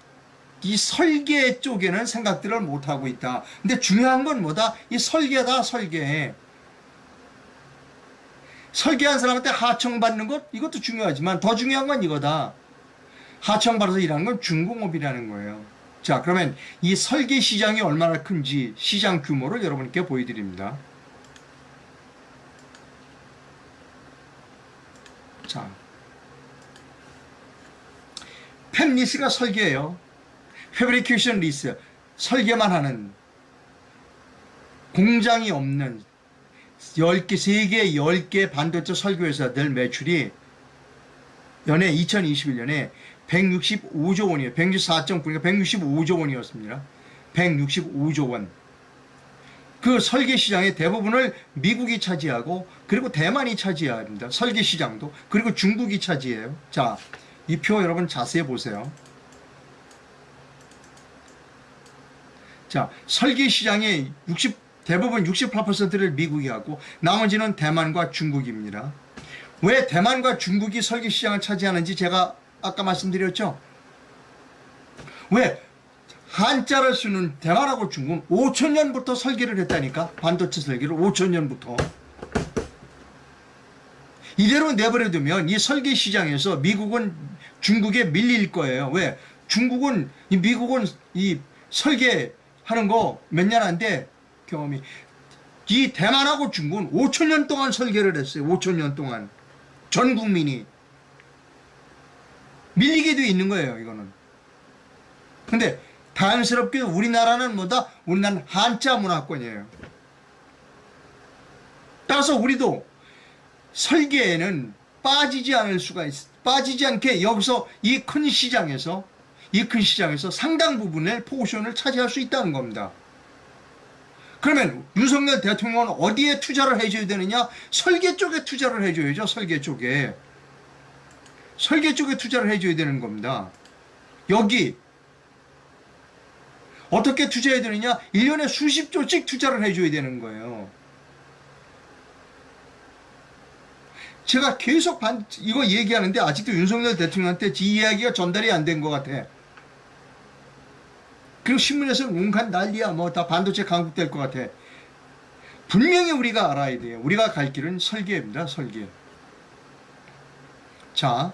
이 설계 쪽에는 생각들을 못하고 있다. 근데 중요한 건 뭐다? 이 설계다, 설계. 설계한 사람한테 하청받는 것, 이것도 중요하지만 더 중요한 건 이거다. 하청받아서 일하는 건 중공업이라는 거예요. 자, 그러면 이 설계 시장이 얼마나 큰지 시장 규모를 여러분께 보여드립니다. 자, 팹리스가 설계예요. 패브리케이션 리스, 설계만 하는, 공장이 없는 10개, 세계 10개 반도체 설계회사들 매출이 연해 2021년에 165조 원이에요. 164.9니까 165조 원이었습니다. 165조 원. 그 설계 시장의 대부분을 미국이 차지하고, 그리고 대만이 차지해야 합니다. 설계 시장도. 그리고 중국이 차지해요. 자, 이 표 여러분 자세히 보세요. 자, 설계 시장의 대부분 68%를 미국이 하고 나머지는 대만과 중국입니다. 왜 대만과 중국이 설계 시장을 차지하는지 제가 아까 말씀드렸죠. 왜 한자를 쓰는 대만하고 중국은 5천년부터 설계를 했다니까. 반도체 설계를 5천년부터. 이대로 내버려두면 이 설계 시장에서 미국은 중국에 밀릴 거예요. 왜? 미국은 이 설계하는 거 몇 년 안 돼. 경험이. 이 대만하고 중국은 5천년 동안 설계를 했어요. 5천년 동안. 전 국민이. 밀리게 돼 있는 거예요, 이거는. 근데 다행스럽게 우리나라는 우리나라는 한자 문화권이에요. 따라서 우리도 설계에는 빠지지 않게 여기서 이 큰 시장에서 상당 부분의 포션을 차지할 수 있다는 겁니다. 그러면 윤석열 대통령은 어디에 투자를 해줘야 되느냐? 설계 쪽에 투자를 해줘야죠. 설계 쪽에 투자를 해줘야 되는 겁니다. 여기 어떻게 투자해야 되느냐? 1년에 수십조씩 투자를 해줘야 되는 거예요. 제가 계속 이거 얘기하는데 아직도 윤석열 대통령한테 이 이야기가 전달이 안 된 것 같아. 그리고 신문에서 온갖 난리야. 다 반도체 강국될 것 같아. 분명히 우리가 알아야 돼요. 우리가 갈 길은 설계입니다. 설계. 자,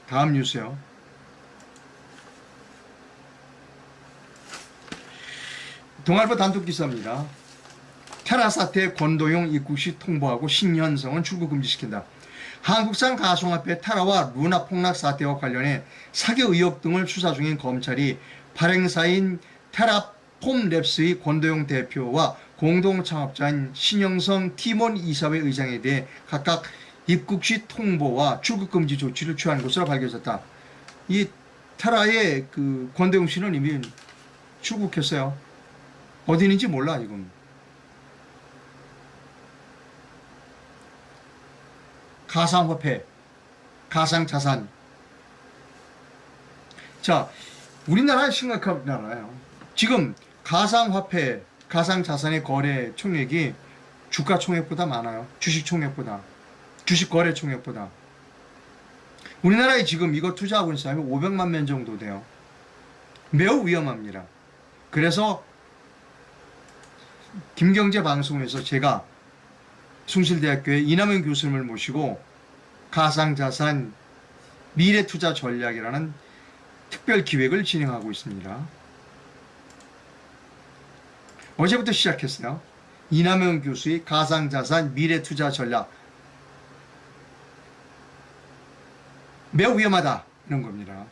다음 뉴스요. 동아일보 단독 기사입니다. 테라 사태 권도용 입국 시 통보하고 신현성은 출국 금지시킨다. 한국산 가상화폐 테라와 루나 폭락 사태와 관련해 사기 의혹 등을 수사 중인 검찰이 발행사인 테라폼랩스의 권도용 대표와 공동 창업자인 신영성 티몬 이사회 의장에 대해 각각 입국 시 통보와 출국 금지 조치를 취한 것으로 밝혀졌다. 이 테라의 권도용 씨는 이미 출국했어요. 어디 있는지 몰라, 이건. 가상화폐, 가상자산. 자, 우리나라 심각한 나라예요. 지금 가상화폐, 가상자산의 거래 총액이 주가 총액보다 많아요. 주식 총액보다. 주식 거래 총액보다. 우리나라에 지금 이거 투자하고 있는 사람이 500만 명 정도 돼요. 매우 위험합니다. 그래서 김경재 방송에서 제가 숭실대학교의 이남현 교수님을 모시고 가상자산 미래투자 전략이라는 특별 기획을 진행하고 있습니다. 어제부터 시작했어요. 이남현 교수의 가상자산 미래투자 전략. 매우 위험하다 이런 겁니다.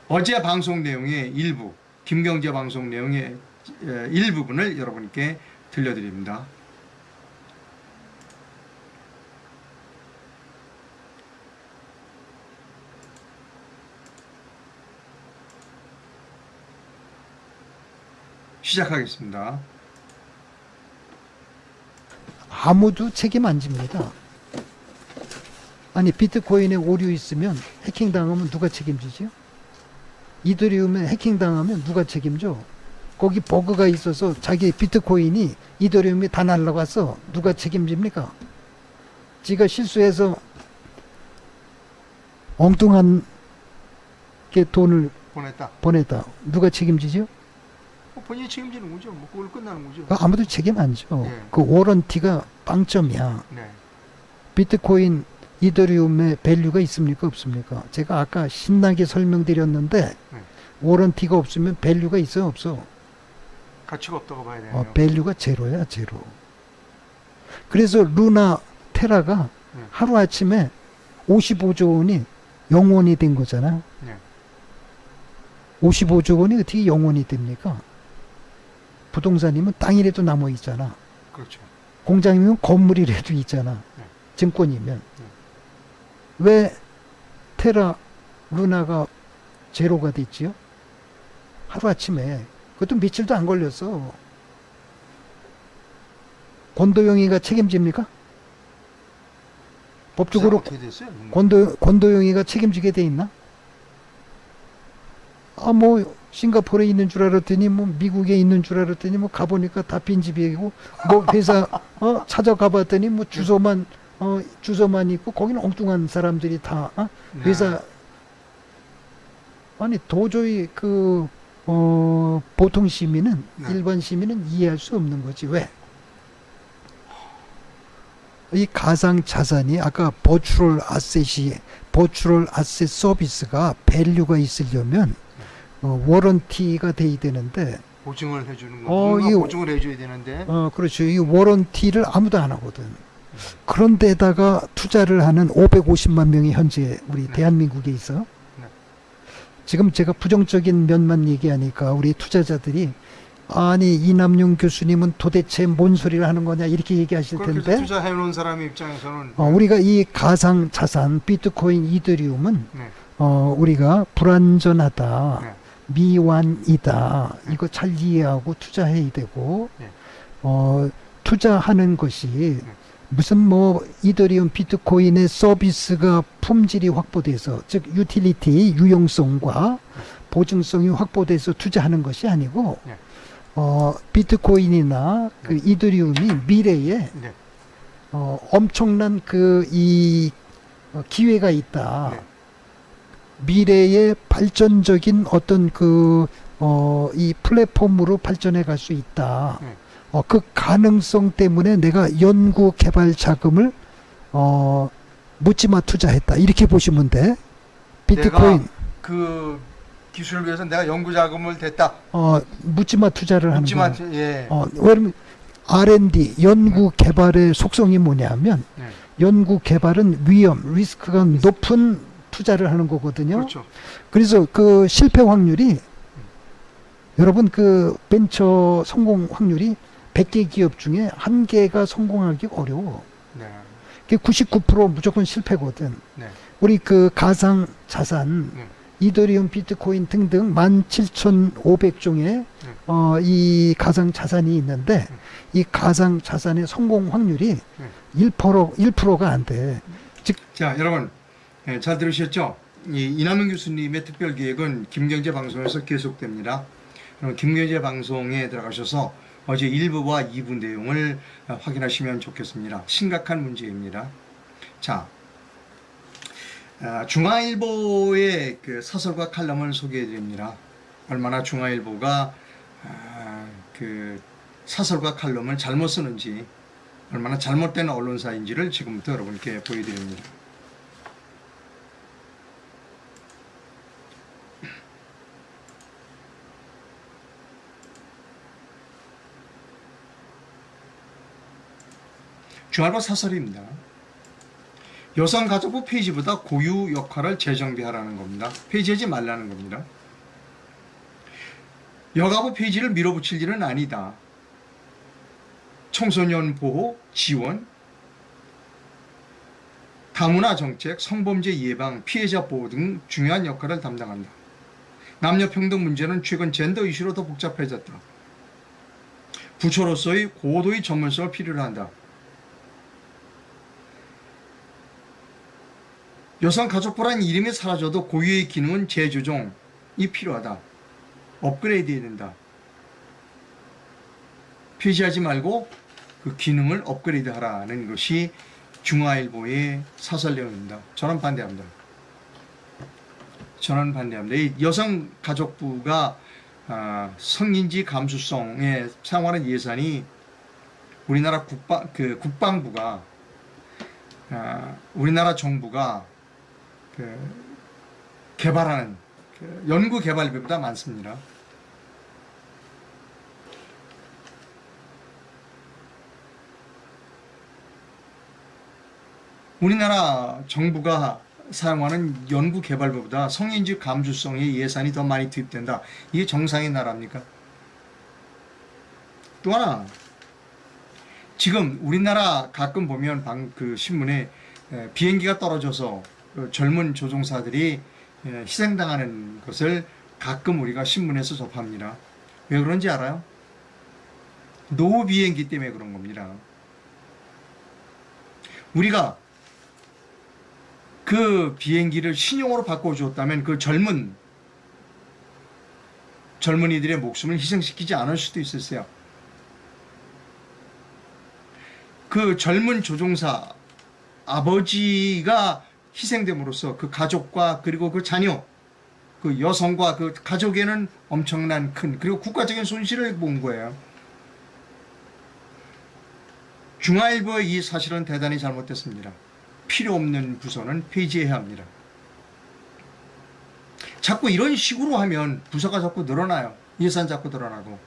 어제 방송 내용의 일부, 김경재 방송 내용의 일부분을 여러분께 들려드립니다. 시작하겠습니다. 아무도 책임 안 집니다. 아니, 비트코인에 오류 있으면 해킹당하면 누가 책임지죠? 이더리움에 해킹당하면 누가 책임져? 거기 버그가 있어서 자기 비트코인이 이더리움에 다 날라가서 누가 책임집니까? 지가 실수해서 엉뚱한 게 돈을 보냈다. 누가 책임지죠? 본인이 책임지는 거죠. 그걸 끝나는 거죠. 아무도 책임 안 져. 네. 그 워런티가 빵점이야. 네. 비트코인, 이더리움에 밸류가 있습니까? 없습니까? 제가 아까 신나게 설명드렸는데 네. 워런티가 없으면 밸류가 있어? 없어? 가치가 없다고 봐야 되네요. 밸류가 제로야, 제로. 그래서 루나 테라가 하루아침에 55조 원이 영원이 된 거잖아. 네. 55조 원이 어떻게 영원이 됩니까? 부동산이면 땅이라도 남아 있잖아. 그렇죠. 공장이면 건물이라도 있잖아. 네. 증권이면. 왜 테라, 루나가 제로가 됐지요? 하루아침에. 그것도 며칠도 안 걸렸어. 권도영이가 책임집니까? 법적으로 어떻게 됐어요? 권도영이가 책임지게 돼 있나? 아, 뭐 싱가포르에 있는 줄 알았더니 뭐 미국에 있는 줄 알았더니 뭐 가보니까 다 빈집이고 뭐 회사 찾아가 봤더니 뭐 주소만 있고 거기는 엉뚱한 사람들이 다 회사 아니 도저히 보통 시민은 네. 일반 시민은 이해할 수 없는 거지. 왜? 이 가상 자산이 아까 버추럴 아셋 서비스가 밸류가 있으려면 워런티가 돼야 되는데 보증을 해주는 거. 이거- 보증을 해줘야 되는데. 그렇죠. 이 워런티를 아무도 안 하거든. 그런데다가 투자를 하는 550만 명이 현재 우리 네. 대한민국에 있어. 네. 지금 제가 부정적인 면만 얘기하니까 우리 투자자들이 아니 이남용 교수님은 도대체 뭔 소리를 하는 거냐 이렇게 얘기하실 그렇게 텐데 투자해 놓은 사람 입장에서는 우리가 이 가상 자산 비트코인 이더리움은 네. 우리가 불완전하다 네. 미완이다 이거 잘 이해하고 투자해야 되고 네. 투자하는 것이 네. 무슨 뭐 이더리움 비트코인의 서비스가 품질이 확보돼서 즉 유틸리티 유용성과 보증성이 확보돼서 투자하는 것이 아니고 네. 비트코인이나 그 이더리움이 미래에 네. 엄청난 기회가 있다. 네. 미래의 발전적인 어떤 이 플랫폼으로 발전해 갈 수 있다. 네. 그 가능성 때문에 내가 연구 개발 자금을 묻지마 투자했다. 이렇게 보시면 돼. 비트코인 내가 그 기술을 위해서 내가 연구 자금을 댔다. 묻지마 투자를 하는 거야. 묻지마. 예. 왜냐면 R&D 연구 개발의 속성이 뭐냐면 네. 연구 개발은 위험, 리스크가 높은 투자를 하는 거거든요. 그렇죠. 그래서 그 실패 확률이 여러분 그 벤처 성공 확률이 100개 기업 중에 1개가 성공하기 어려워. 네. 그게 99% 무조건 실패거든. 네. 우리 그 가상 자산 네. 이더리움, 비트코인 등등 17,500종의 이 가상 자산이 있는데 이 가상 자산의 성공 확률이 1%가 안 돼. 자, 여러분, 잘 들으셨죠? 이남은 교수님의 특별 기획은 김경재 방송에서 계속됩니다. 그럼 김경재 방송에 들어가셔서 어제 1부와 2부 내용을 확인하시면 좋겠습니다. 심각한 문제입니다. 자, 중앙일보의 그 사설과 칼럼을 소개해 드립니다. 얼마나 중앙일보가 그 사설과 칼럼을 잘못 쓰는지, 얼마나 잘못된 언론사인지를 지금부터 여러분께 보여드립니다. 중앙일보 사설입니다. 여성가족부 페이지보다 고유 역할을 재정비하라는 겁니다. 폐지하지 말라는 겁니다. 여가부 페이지를 밀어붙일 일은 아니다. 청소년 보호, 지원, 다문화 정책, 성범죄 예방, 피해자 보호 등 중요한 역할을 담당한다. 남녀평등 문제는 최근 젠더 이슈로 더 복잡해졌다. 부처로서의 고도의 전문성을 필요로 한다. 여성가족부란 이름이 사라져도 고유의 기능은 재조정이 필요하다. 업그레이드해야 된다. 폐지하지 말고 그 기능을 업그레이드 하라는 것이 중앙일보의 사설 내용입니다. 저는 반대합니다. 저는 반대합니다. 이 여성가족부가 성인지 감수성에 사용하는 예산이 우리나라 국방부가 우리나라 정부가 개발하는 연구 개발비보다 많습니다. 우리나라 정부가 사용하는 연구 개발비보다 성인지 감수성의 예산이 더 많이 투입된다. 이게 정상의 나라입니까? 또 하나, 지금 우리나라 가끔 보면 그 신문에 비행기가 떨어져서 그 젊은 조종사들이 희생당하는 것을 가끔 우리가 신문에서 접합니다. 왜 그런지 알아요? 노후 비행기 때문에 그런 겁니다. 우리가 그 비행기를 신용으로 바꿔주었다면 그 젊은이들의 목숨을 희생시키지 않을 수도 있었어요. 그 젊은 조종사 아버지가 희생됨으로써 그 가족과 그리고 그 자녀, 그 여성과 그 가족에는 엄청난 큰 그리고 국가적인 손실을 본 거예요. 중앙일보의 이 사실은 대단히 잘못됐습니다. 필요 없는 부서는 폐지해야 합니다. 자꾸 이런 식으로 하면 부서가 자꾸 늘어나요. 예산 자꾸 늘어나고.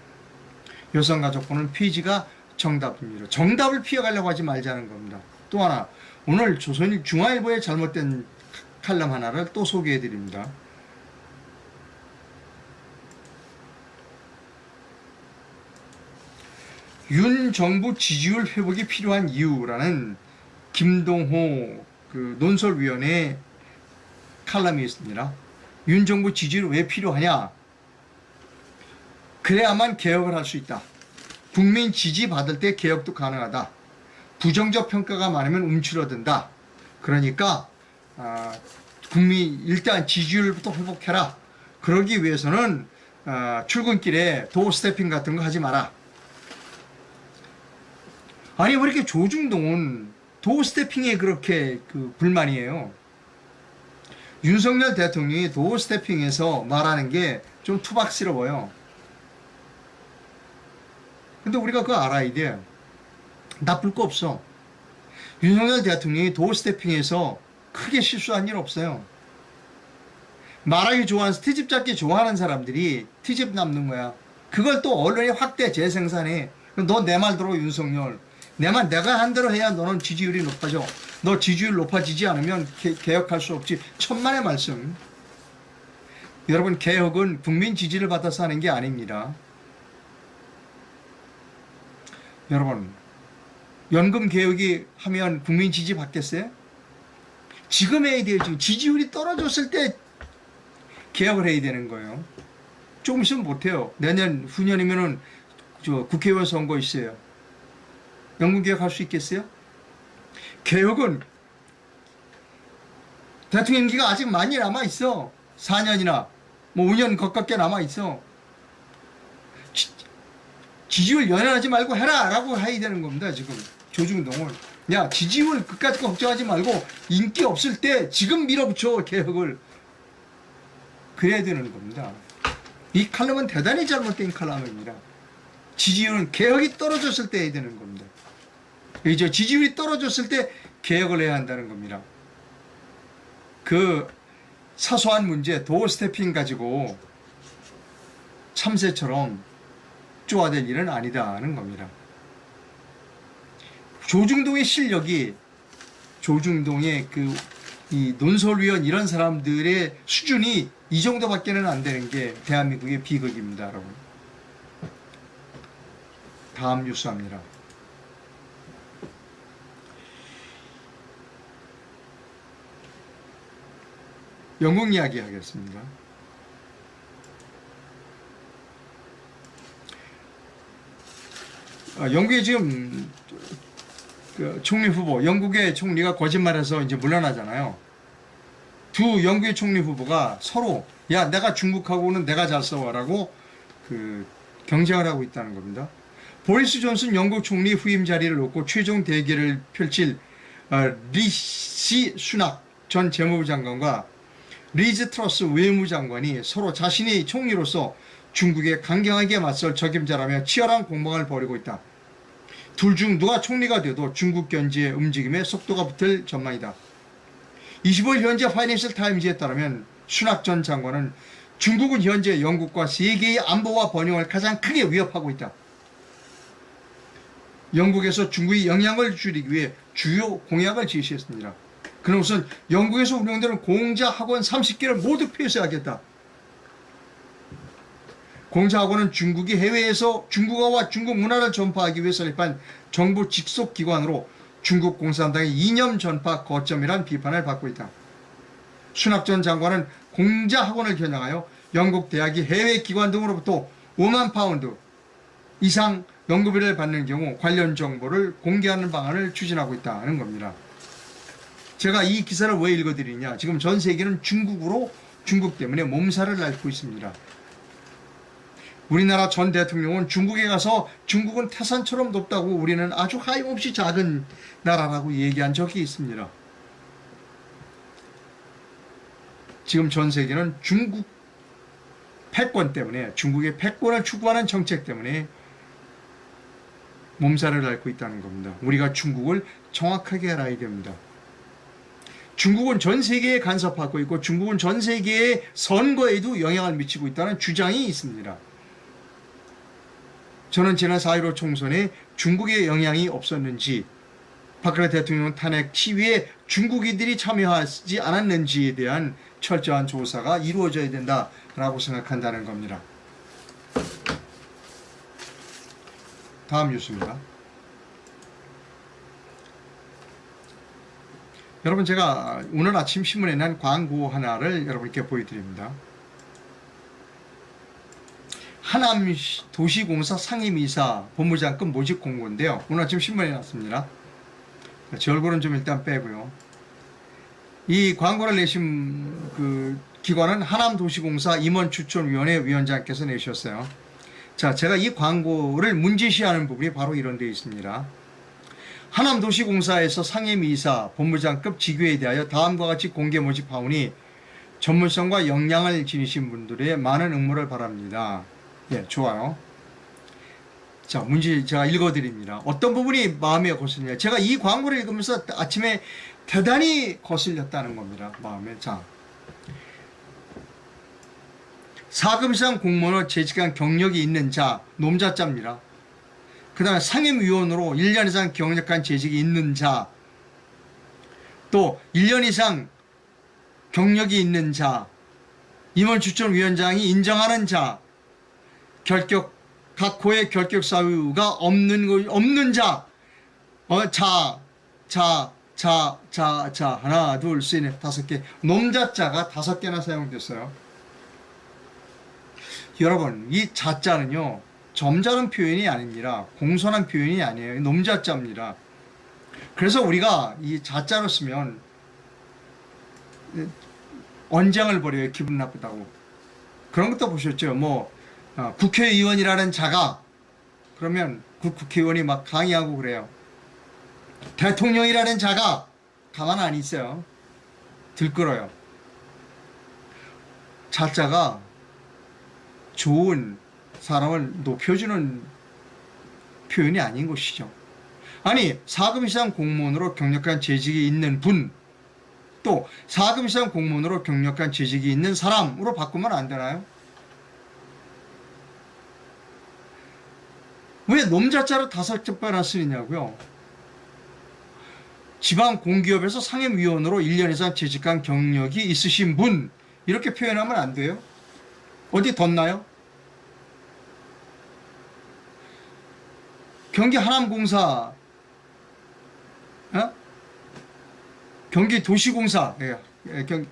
여성가족부는 폐지가 정답입니다. 정답을 피해가려고 하지 말자는 겁니다. 또 하나, 오늘 조선일 중앙일보의 잘못된 칼럼 하나를 또 소개해드립니다. 윤 정부 지지율 회복이 필요한 이유라는 김동호 그 논설위원회 칼럼이 있습니다. 윤 정부 지지율 왜 필요하냐? 그래야만 개혁을 할 수 있다. 국민 지지 받을 때 개혁도 가능하다. 부정적 평가가 많으면 움츠러든다. 그러니까 국민 일단 지지율부터 회복해라. 그러기 위해서는 출근길에 도어 스태핑 같은 거 하지 마라. 아니 왜 이렇게 조중동은 도어 스태핑에 그렇게 그 불만이에요? 윤석열 대통령이 도어 스태핑에서 말하는 게 좀 투박스러워요. 근데 우리가 그거 알아야 돼. 나쁠 거 없어. 윤석열 대통령이 도어 스태핑에서 크게 실수한 일 없어요. 말하기 좋아하는, 트집 잡기 좋아하는 사람들이 트집 남는 거야. 그걸 또 언론이 확대 재생산해. 너 내 말 들어, 윤석열. 내가 한 대로 해야 너는 지지율이 높아져. 너 지지율 높아지지 않으면 개혁할 수 없지. 천만의 말씀. 여러분, 개혁은 국민 지지를 받아서 하는 게 아닙니다. 여러분, 연금 개혁이 하면 국민 지지 받겠어요? 지금 해야 돼요. 지금 지지율이 떨어졌을 때 개혁을 해야 되는 거예요. 조금 있으면 못해요. 내년 후년이면은 국회의원 선거 있어요. 연금 개혁할 수 있겠어요? 개혁은 대통령 임기가 아직 많이 남아 있어. 4년이나 뭐 5년 가깝게 남아 있어. 지지율 연연하지 말고 해라 라고 해야 되는 겁니다. 지금 조중동은 야 지지율 끝까지 걱정하지 말고 인기 없을 때 지금 밀어붙여 개혁을. 그래야 되는 겁니다. 이 칼럼은 대단히 잘못된 칼럼입니다. 지지율은 개혁이 떨어졌을 때 해야 되는 겁니다. 이제 지지율이 떨어졌을 때 개혁을 해야 한다는 겁니다. 그 사소한 문제 도어 스태핑 가지고 참새처럼 쪼아댈 일은 아니다는 겁니다. 조중동의 실력이 조중동의 이 논설위원 이런 사람들의 수준이 이 정도밖에는 안 되는 게 대한민국의 비극입니다, 여러분. 다음 뉴스합니다. 영국 이야기 하겠습니다. 영국의 지금 그 총리 후보, 영국의 총리가 거짓말해서 이제 물러나잖아요. 두 영국의 총리 후보가 서로 야 내가 중국하고는 내가 잘 싸워라고 그 경쟁을 하고 있다는 겁니다. 보리스 존슨 영국 총리 후임 자리를 놓고 최종 대결을 펼칠 리시 수낙 전 재무부 장관과 리즈 트러스 외무장관이 서로 자신이 총리로서 중국에 강경하게 맞설 적임자라며 치열한 공방을 벌이고 있다. 둘 중 누가 총리가 돼도 중국 견제의 움직임에 속도가 붙을 전망이다. 25일 현재 파이낸셜 타임즈에 따르면 수낙 전 장관은 중국은 현재 영국과 세계의 안보와 번영을 가장 크게 위협하고 있다. 영국에서 중국의 영향을 줄이기 위해 주요 공약을 제시했습니다. 그는 우선 영국에서 운영되는 공자 학원 30개를 모두 폐쇄하겠다. 공자 학원은 중국이 해외에서 중국어와 중국 문화를 전파하기 위해 설립한 정부 직속 기관으로 중국 공산당의 이념 전파 거점이란 비판을 받고 있다. 수낙 전 장관은 공자 학원을 겨냥하여 영국 대학이 해외 기관 등으로부터 5만 파운드 이상 연구비를 받는 경우 관련 정보를 공개하는 방안을 추진하고 있다는 겁니다. 제가 이 기사를 왜 읽어드리냐. 지금 전 세계는 중국 때문에 몸살을 앓고 있습니다. 우리나라 전 대통령은 중국에 가서 중국은 태산처럼 높다고 우리는 아주 하염없이 작은 나라라고 얘기한 적이 있습니다. 지금 전 세계는 중국 패권 때문에, 중국의 패권을 추구하는 정책 때문에 몸살을 앓고 있다는 겁니다. 우리가 중국을 정확하게 알아야 됩니다. 중국은 전 세계에 간섭하고 있고 중국은 전 세계의 선거에도 영향을 미치고 있다는 주장이 있습니다. 저는 지난 4.15 총선에 중국의 영향이 없었는지, 박근혜 대통령 탄핵 시위에 중국인들이 참여하지 않았는지에 대한 철저한 조사가 이루어져야 된다라고 생각한다는 겁니다. 다음 뉴스입니다. 여러분, 제가 오늘 아침 신문에 난 광고 하나를 여러분께 보여드립니다. 하남도시공사 상임이사 본부장급 모집 공고인데요. 오늘 아침 신문에 났습니다. 제 얼굴은 좀 일단 빼고요. 이 광고를 내신 그 기관은 하남도시공사 임원추천위원회 위원장께서 내셨어요. 자, 제가 이 광고를 문제시하는 부분이 바로 이런 데 있습니다. 하남도시공사에서 상임이사, 본부장급 직위에 대하여 다음과 같이 공개 모집하오니 전문성과 역량을 지니신 분들의 많은 응모를 바랍니다. 예, 좋아요. 자, 문제 제가 읽어드립니다. 어떤 부분이 마음에 거슬리냐. 제가 이 광고를 읽으면서 아침에 대단히 거슬렸다는 겁니다. 마음에. 자, 4급 이상 공무원으로 재직한 경력이 있는 자, 놈자자입니다. 그 다음에 상임위원으로 1년 이상 경력한 재직이 있는 자, 또 1년 이상 경력이 있는 자, 임원추천위원장이 인정하는 자, 각 호의 결격 사유가 없는 자, 하나, 둘, 셋, 넷, 5개, 놈자자가 5개나 사용됐어요. 여러분, 이 자자는요, 점잖은 표현이 아닙니다. 공손한 표현이 아니에요. 놈자자입니다. 그래서 우리가 이 자자로 쓰면 언쟁을 벌여요. 기분 나쁘다고. 그런 것도 보셨죠. 국회의원이라는 자가, 그러면 그 국회의원이 막 강의하고 그래요. 대통령이라는 자가 가만 안 있어요. 들끓어요. 자자가 좋은 사람을 높여주는 표현이 아닌 것이죠. 아니, 4급 이상 공무원으로 경력한 재직이 있는 분, 또 4급 이상 공무원으로 경력한 재직이 있는 사람으로 바꾸면 안 되나요? 왜 놈자자로 5개나 쓰느냐고요? 지방 공기업에서 상임위원으로 1년 이상 재직한 경력이 있으신 분, 이렇게 표현하면 안 돼요? 어디 덧나요? 경기 하남공사, 경기도시공사,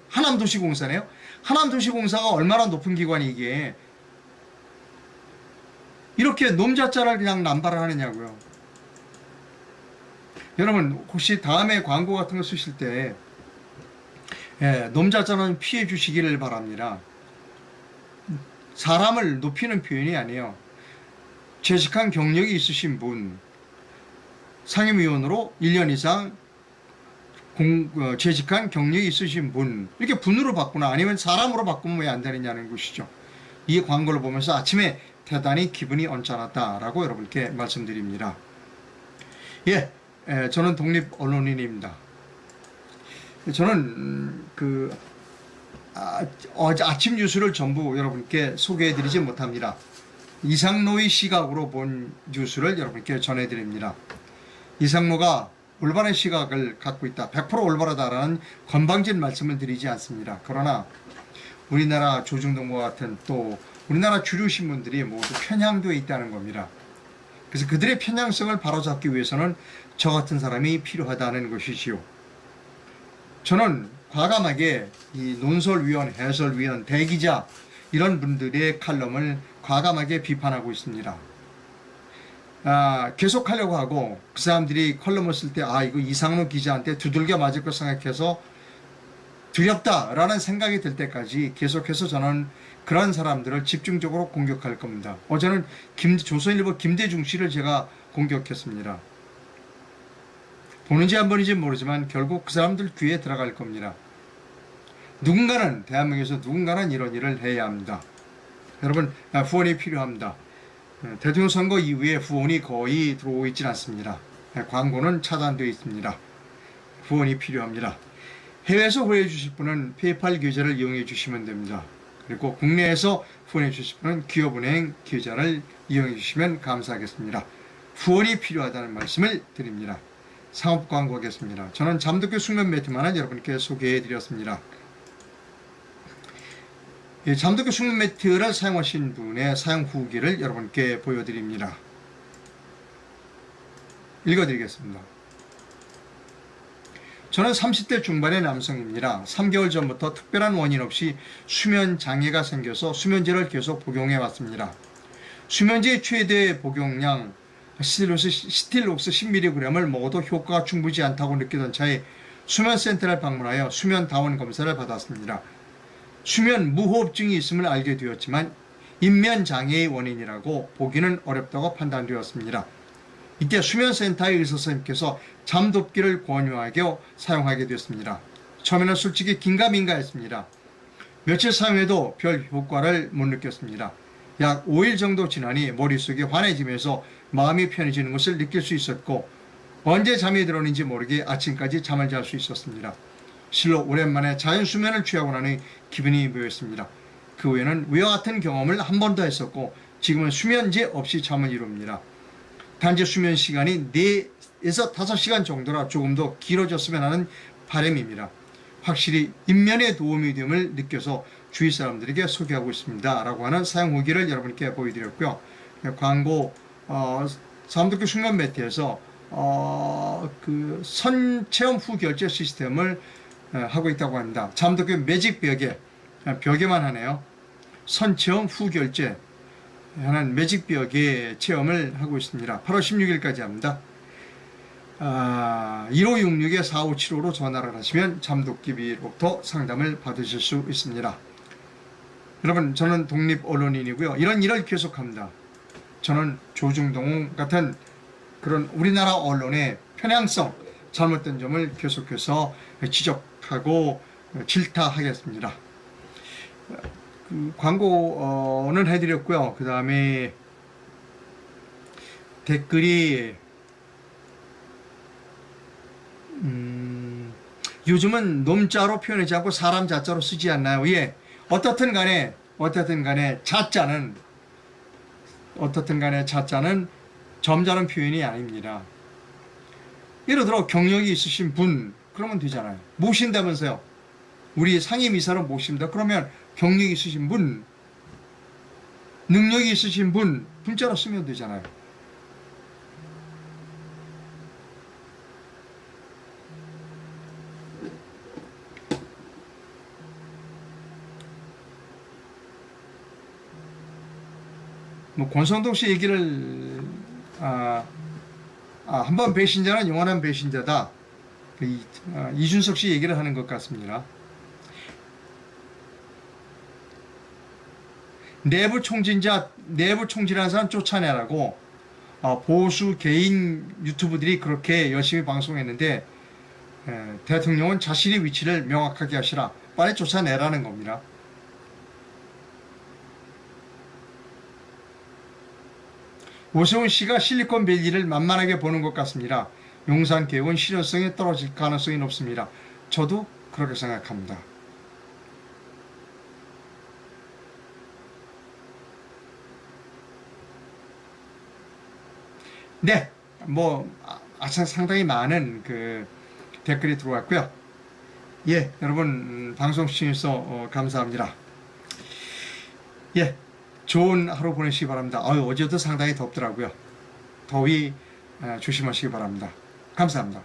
하남도시공사네요. 하남도시공사가 얼마나 높은 기관이 이게 이렇게 놈자자를 그냥 남발을 하느냐고요. 여러분, 혹시 다음에 광고 같은 거 쓰실 때 놈자자는 피해 주시기를 바랍니다. 사람을 높이는 표현이 아니에요. 재직한 경력이 있으신 분, 상임위원으로 1년 이상 재직한 경력이 있으신 분, 이렇게 분으로 바꾸나 아니면 사람으로 바꾸면 왜 안 되느냐는 것이죠. 이 광고를 보면서 아침에 대단히 기분이 언짢았다라고 여러분께 말씀드립니다. 예, 저는 독립 언론인입니다. 저는 어제 아침 뉴스를 전부 여러분께 소개해드리지 못합니다. 이상로의 시각으로 본 뉴스를 여러분께 전해드립니다. 이상로가 올바른 시각을 갖고 있다, 100% 올바르다라는 건방진 말씀을 드리지 않습니다. 그러나 우리나라 조중동과 같은 또 우리나라 주류 신문들이 모두 편향되어 있다는 겁니다. 그래서 그들의 편향성을 바로잡기 위해서는 저 같은 사람이 필요하다는 것이지요. 저는 과감하게 이 논설위원, 해설위원, 대기자 이런 분들의 칼럼을 과감하게 비판하고 있습니다. 계속하려고 하고 그 사람들이 컬럼을 쓸 때 이거 이상로 기자한테 두들겨 맞을 것 생각해서 두렵다라는 생각이 들 때까지 계속해서 저는 그런 사람들을 집중적으로 공격할 겁니다. 어제는 조선일보 김대중 씨를 제가 공격했습니다. 보는지 안 보는지 모르지만 결국 그 사람들 귀에 들어갈 겁니다. 누군가는 대한민국에서 누군가는 이런 일을 해야 합니다. 여러분, 후원이 필요합니다. 대통령 선거 이후에 후원이 거의 들어오고 있지 않습니다. 광고는 차단되어 있습니다. 후원이 필요합니다. 해외에서 후원해 주실 분은 페이팔 계좌를 이용해 주시면 됩니다. 그리고 국내에서 후원해 주실 분은 기업은행 계좌를 이용해 주시면 감사하겠습니다. 후원이 필요하다는 말씀을 드립니다. 상업 광고하겠습니다. 저는 잠도교 숙면 매트만은 여러분께 소개해 드렸습니다. 잠도교 숙면 매트를 사용하신 분의 사용 후기를 여러분께 보여드립니다. 읽어드리겠습니다. 저는 30대 중반의 남성입니다. 3개월 전부터 특별한 원인 없이 수면 장애가 생겨서 수면제를 계속 복용해 왔습니다. 수면제의 최대 복용량 스틸록스 10mg을 먹어도 효과가 충분치 않다고 느끼던 차에 수면센터를 방문하여 수면다원 검사를 받았습니다. 수면 무호흡증이 있음을 알게 되었지만 인면장애의 원인이라고 보기는 어렵다고 판단되었습니다. 이때 수면센터의 의사선생님께서 잠돋기를 권유하여 사용하게 되었습니다. 처음에는 솔직히 긴가민가했습니다. 며칠 사용해도 별 효과를 못 느꼈습니다. 약 5일 정도 지나니 머릿속이 환해지면서 마음이 편해지는 것을 느낄 수 있었고 언제 잠이 들었는지 모르게 아침까지 잠을 잘 수 있었습니다. 실로 오랜만에 자연수면을 취하고 나니 기분이 묘했습니다. 그 후에는 위와 같은 경험을 한 번 더 했었고 지금은 수면제 없이 잠을 이룹니다. 단지 수면 시간이 4에서 5시간 정도라 조금 더 길어졌으면 하는 바람입니다. 확실히 인면에 도움이 됨을 느껴서 주위 사람들에게 소개하고 있습니다. 라고 하는 사용 후기를 여러분께 보여드렸고요. 광고 잠도교 숙면 매트에서 그 선체험 후 결제 시스템을 하고 있다고 합니다. 잠도교 매직 벽에만 하네요. 선체험 후 결제 하는 매직 벽에 체험을 하고 있습니다. 8월 16일까지 합니다. 1566-4575로 전화를 하시면 잠도끼비로부터 상담을 받으실 수 있습니다. 여러분, 저는 독립 언론인이고요. 이런 일을 계속합니다. 저는 조중동 같은 그런 우리나라 언론의 편향성, 잘못된 점을 계속해서 지적하고 질타하겠습니다. 그 광고는 해드렸고요. 그 다음에 댓글이 요즘은 놈자로 표현하지 않고 사람 자자로 쓰지 않나요? 예. 어떻든 간에 자자는 점잖은 표현이 아닙니다. 예를 들어 경력이 있으신 분 그러면 되잖아요. 모신다면서요. 우리 상임이사로 모십니다. 그러면 경력이 있으신 분, 능력이 있으신 분 문자로 쓰면 되잖아요. 권성동 씨 얘기를 한번 배신자는 영원한 배신자다. 이준석 씨 얘기를 하는 것 같습니다. 내부 총질하는 사람 쫓아내라고 보수 개인 유튜브들이 그렇게 열심히 방송했는데 대통령은 자신의 위치를 명확하게 하시라. 빨리 쫓아내라는 겁니다. 오세훈 씨가 실리콘밸리를 만만하게 보는 것 같습니다. 용산 계획은 실효성이 떨어질 가능성이 높습니다. 저도 그렇게 생각합니다. 네, 상당히 많은 그 댓글이 들어왔고요. 예, 여러분 방송 시청해주셔서 감사합니다. 예, 좋은 하루 보내시기 바랍니다. 어제도 상당히 덥더라고요. 더위 조심하시기 바랍니다. 감사합니다.